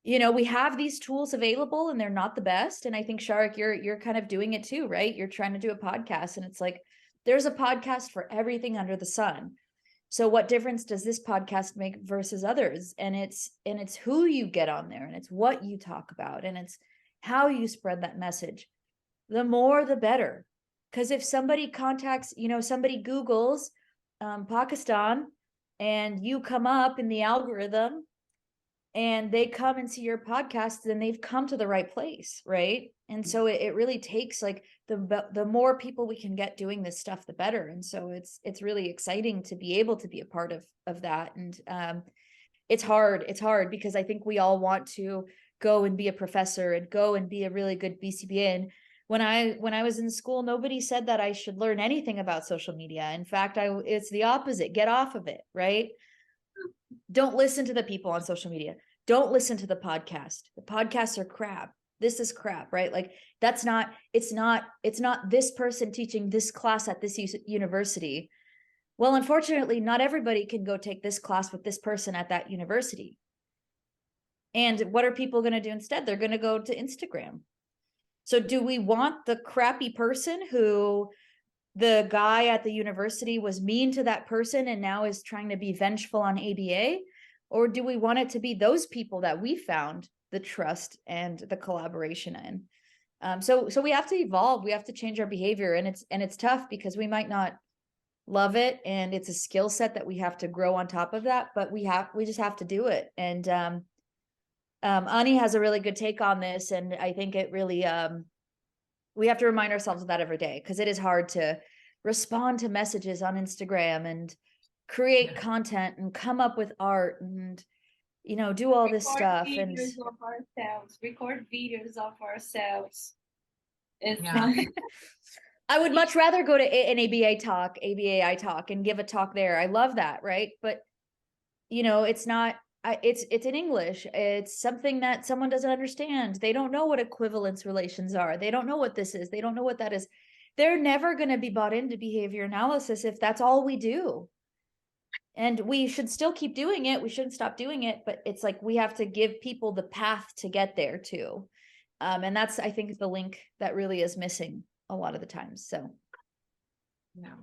Speaker 2: you know, we have these tools available and they're not the best. And I think, Shariq, you're kind of doing it too, right? You're trying to do a podcast, and it's like, there's a podcast for everything under the sun. So what difference does this podcast make versus others? And it's who you get on there, and it's what you talk about, and it's how you spread that message. The more, the better. Because if somebody contacts, you know, somebody Googles Pakistan, and you come up in the algorithm, and they come and see your podcast, then they've come to the right place, right? And so it really takes, like, the more people we can get doing this stuff, the better. And so it's really exciting to be able to be a part of that. And it's hard because I think we all want to go and be a professor and go and be a really good BCBA. And when I was in school, nobody said that I should learn anything about social media. In fact, it's the opposite. Get off of it, right? Don't listen to the people on social media. Don't listen to the podcast. The podcasts are crap. This is crap, right? Like, it's not this person teaching this class at this university. Well, unfortunately, not everybody can go take this class with this person at that university. And what are people going to do instead? They're going to go to Instagram. So do we want the crappy person who the guy at the university was mean to that person and now is trying to be vengeful on ABA? Or do we want it to be those people that we found the trust and the collaboration in? So we have to evolve. We have to change our behavior, and it's tough because we might not love it, and it's a skill set that we have to grow on top of that. But we just have to do it. And Ani has a really good take on this, and I think it really we have to remind ourselves of that every day, because it is hard to respond to messages on Instagram and create content and come up with art and, you know, do all this stuff and
Speaker 4: record videos of ourselves. It's
Speaker 2: I would much rather go to an ABAI talk and give a talk there. I love that, right? But, you know, it's not, it's in English. It's something that someone doesn't understand. They don't know what equivalence relations are. They don't know what this is. They don't know what that is. They're never going to be bought into behavior analysis if that's all we do. And we should still keep doing it. We shouldn't stop doing it, but it's like, we have to give people the path to get there too. And that's, I think, the link that really is missing a lot of the times. So
Speaker 3: Yeah.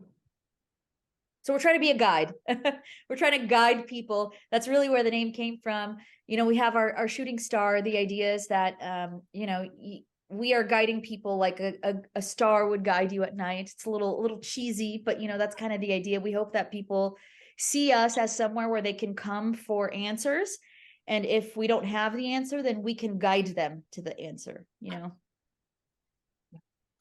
Speaker 2: So we're trying to be a guide. We're trying to guide people. That's really where the name came from. You know, we have our shooting star. The idea is that, you know, we are guiding people like a star would guide you at night. It's a little cheesy, but you know, that's kind of the idea. We hope that people see us as somewhere where they can come for answers. And if we don't have the answer, then we can guide them to the answer, you know?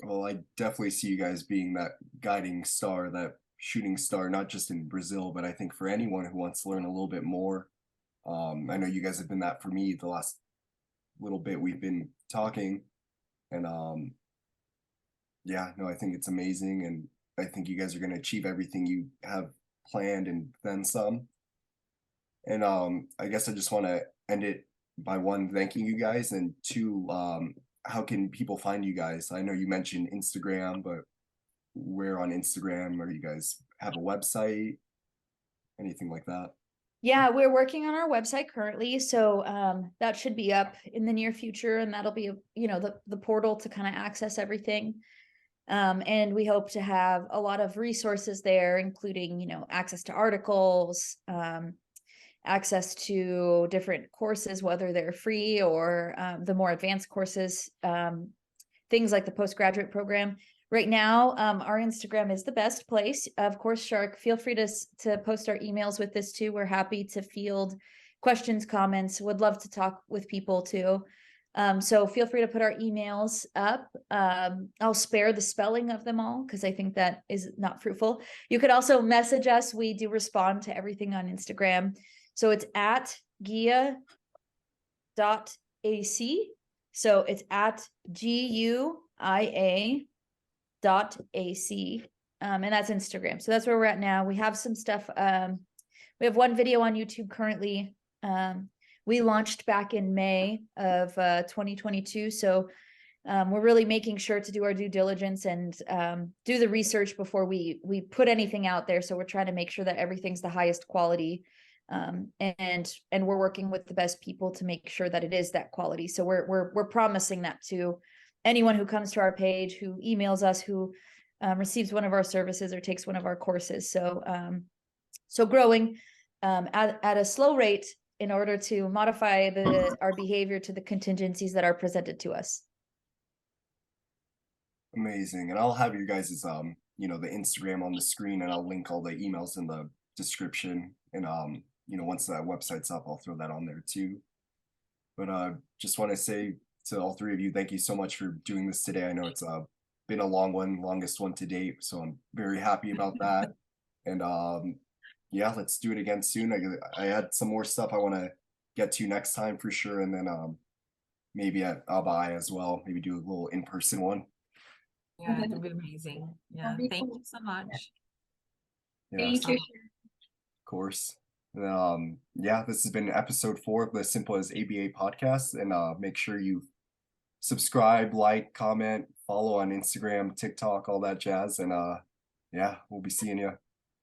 Speaker 1: Well, I definitely see you guys being that guiding star, that shooting star, not just in Brazil, but I think for anyone who wants to learn a little bit more. I know you guys have been that for me the last little bit we've been talking. And yeah, no, I think it's amazing. And I think you guys are going to achieve everything you have planned and then some. And I guess I just want to end it by one, thanking you guys, and two, how can people find you guys? I know you mentioned Instagram, but where on Instagram? Or you guys have a website? Anything like that?
Speaker 2: Yeah, we're working on our website currently, so that should be up in the near future, and that'll be, you know, the portal to kind of access everything. And we hope to have a lot of resources there, including, you know, access to articles, access to different courses, whether they're free or the more advanced courses, things like the postgraduate program. Right now, our Instagram is the best place. Of course, Shariq, feel free to post our emails with this too. We're happy to field questions, comments. Would love to talk with people too. So feel free to put our emails up. I'll spare the spelling of them all because I think that is not fruitful. You could also message us. We do respond to everything on Instagram. So it's at Gia.ac. So it's at GUIA.AC. And that's Instagram. So that's where we're at now. We have some stuff. We have one video on YouTube currently. We launched back in May of 2022. So we're really making sure to do our due diligence and do the research before we put anything out there. So we're trying to make sure that everything's the highest quality. And we're working with the best people to make sure that it is that quality. So we're promising that to anyone who comes to our page, who emails us, who receives one of our services or takes one of our courses. So so growing at a slow rate in order to modify our behavior to the contingencies that are presented to us.
Speaker 1: Amazing. And I'll have you guys' you know, the Instagram on the screen, and I'll link all the emails in the description. And you know, once that website's up, I'll throw that on there too. But just want to say to all three of you, thank you so much for doing this today. I know it's been a long one, longest one to date, so I'm very happy about that. And yeah, let's do it again soon. I had some more stuff I want to get to next time for sure, and then maybe at Abai as well, maybe do a little in-person one.
Speaker 3: Yeah, it would be amazing. Yeah, thank you so much.
Speaker 1: Yeah,
Speaker 4: Thank you.
Speaker 1: of course. Yeah, this has been episode 4 of the Simple as ABA podcast, and make sure you subscribe, like, comment, follow on Instagram, TikTok, all that jazz, and yeah, we'll be seeing you.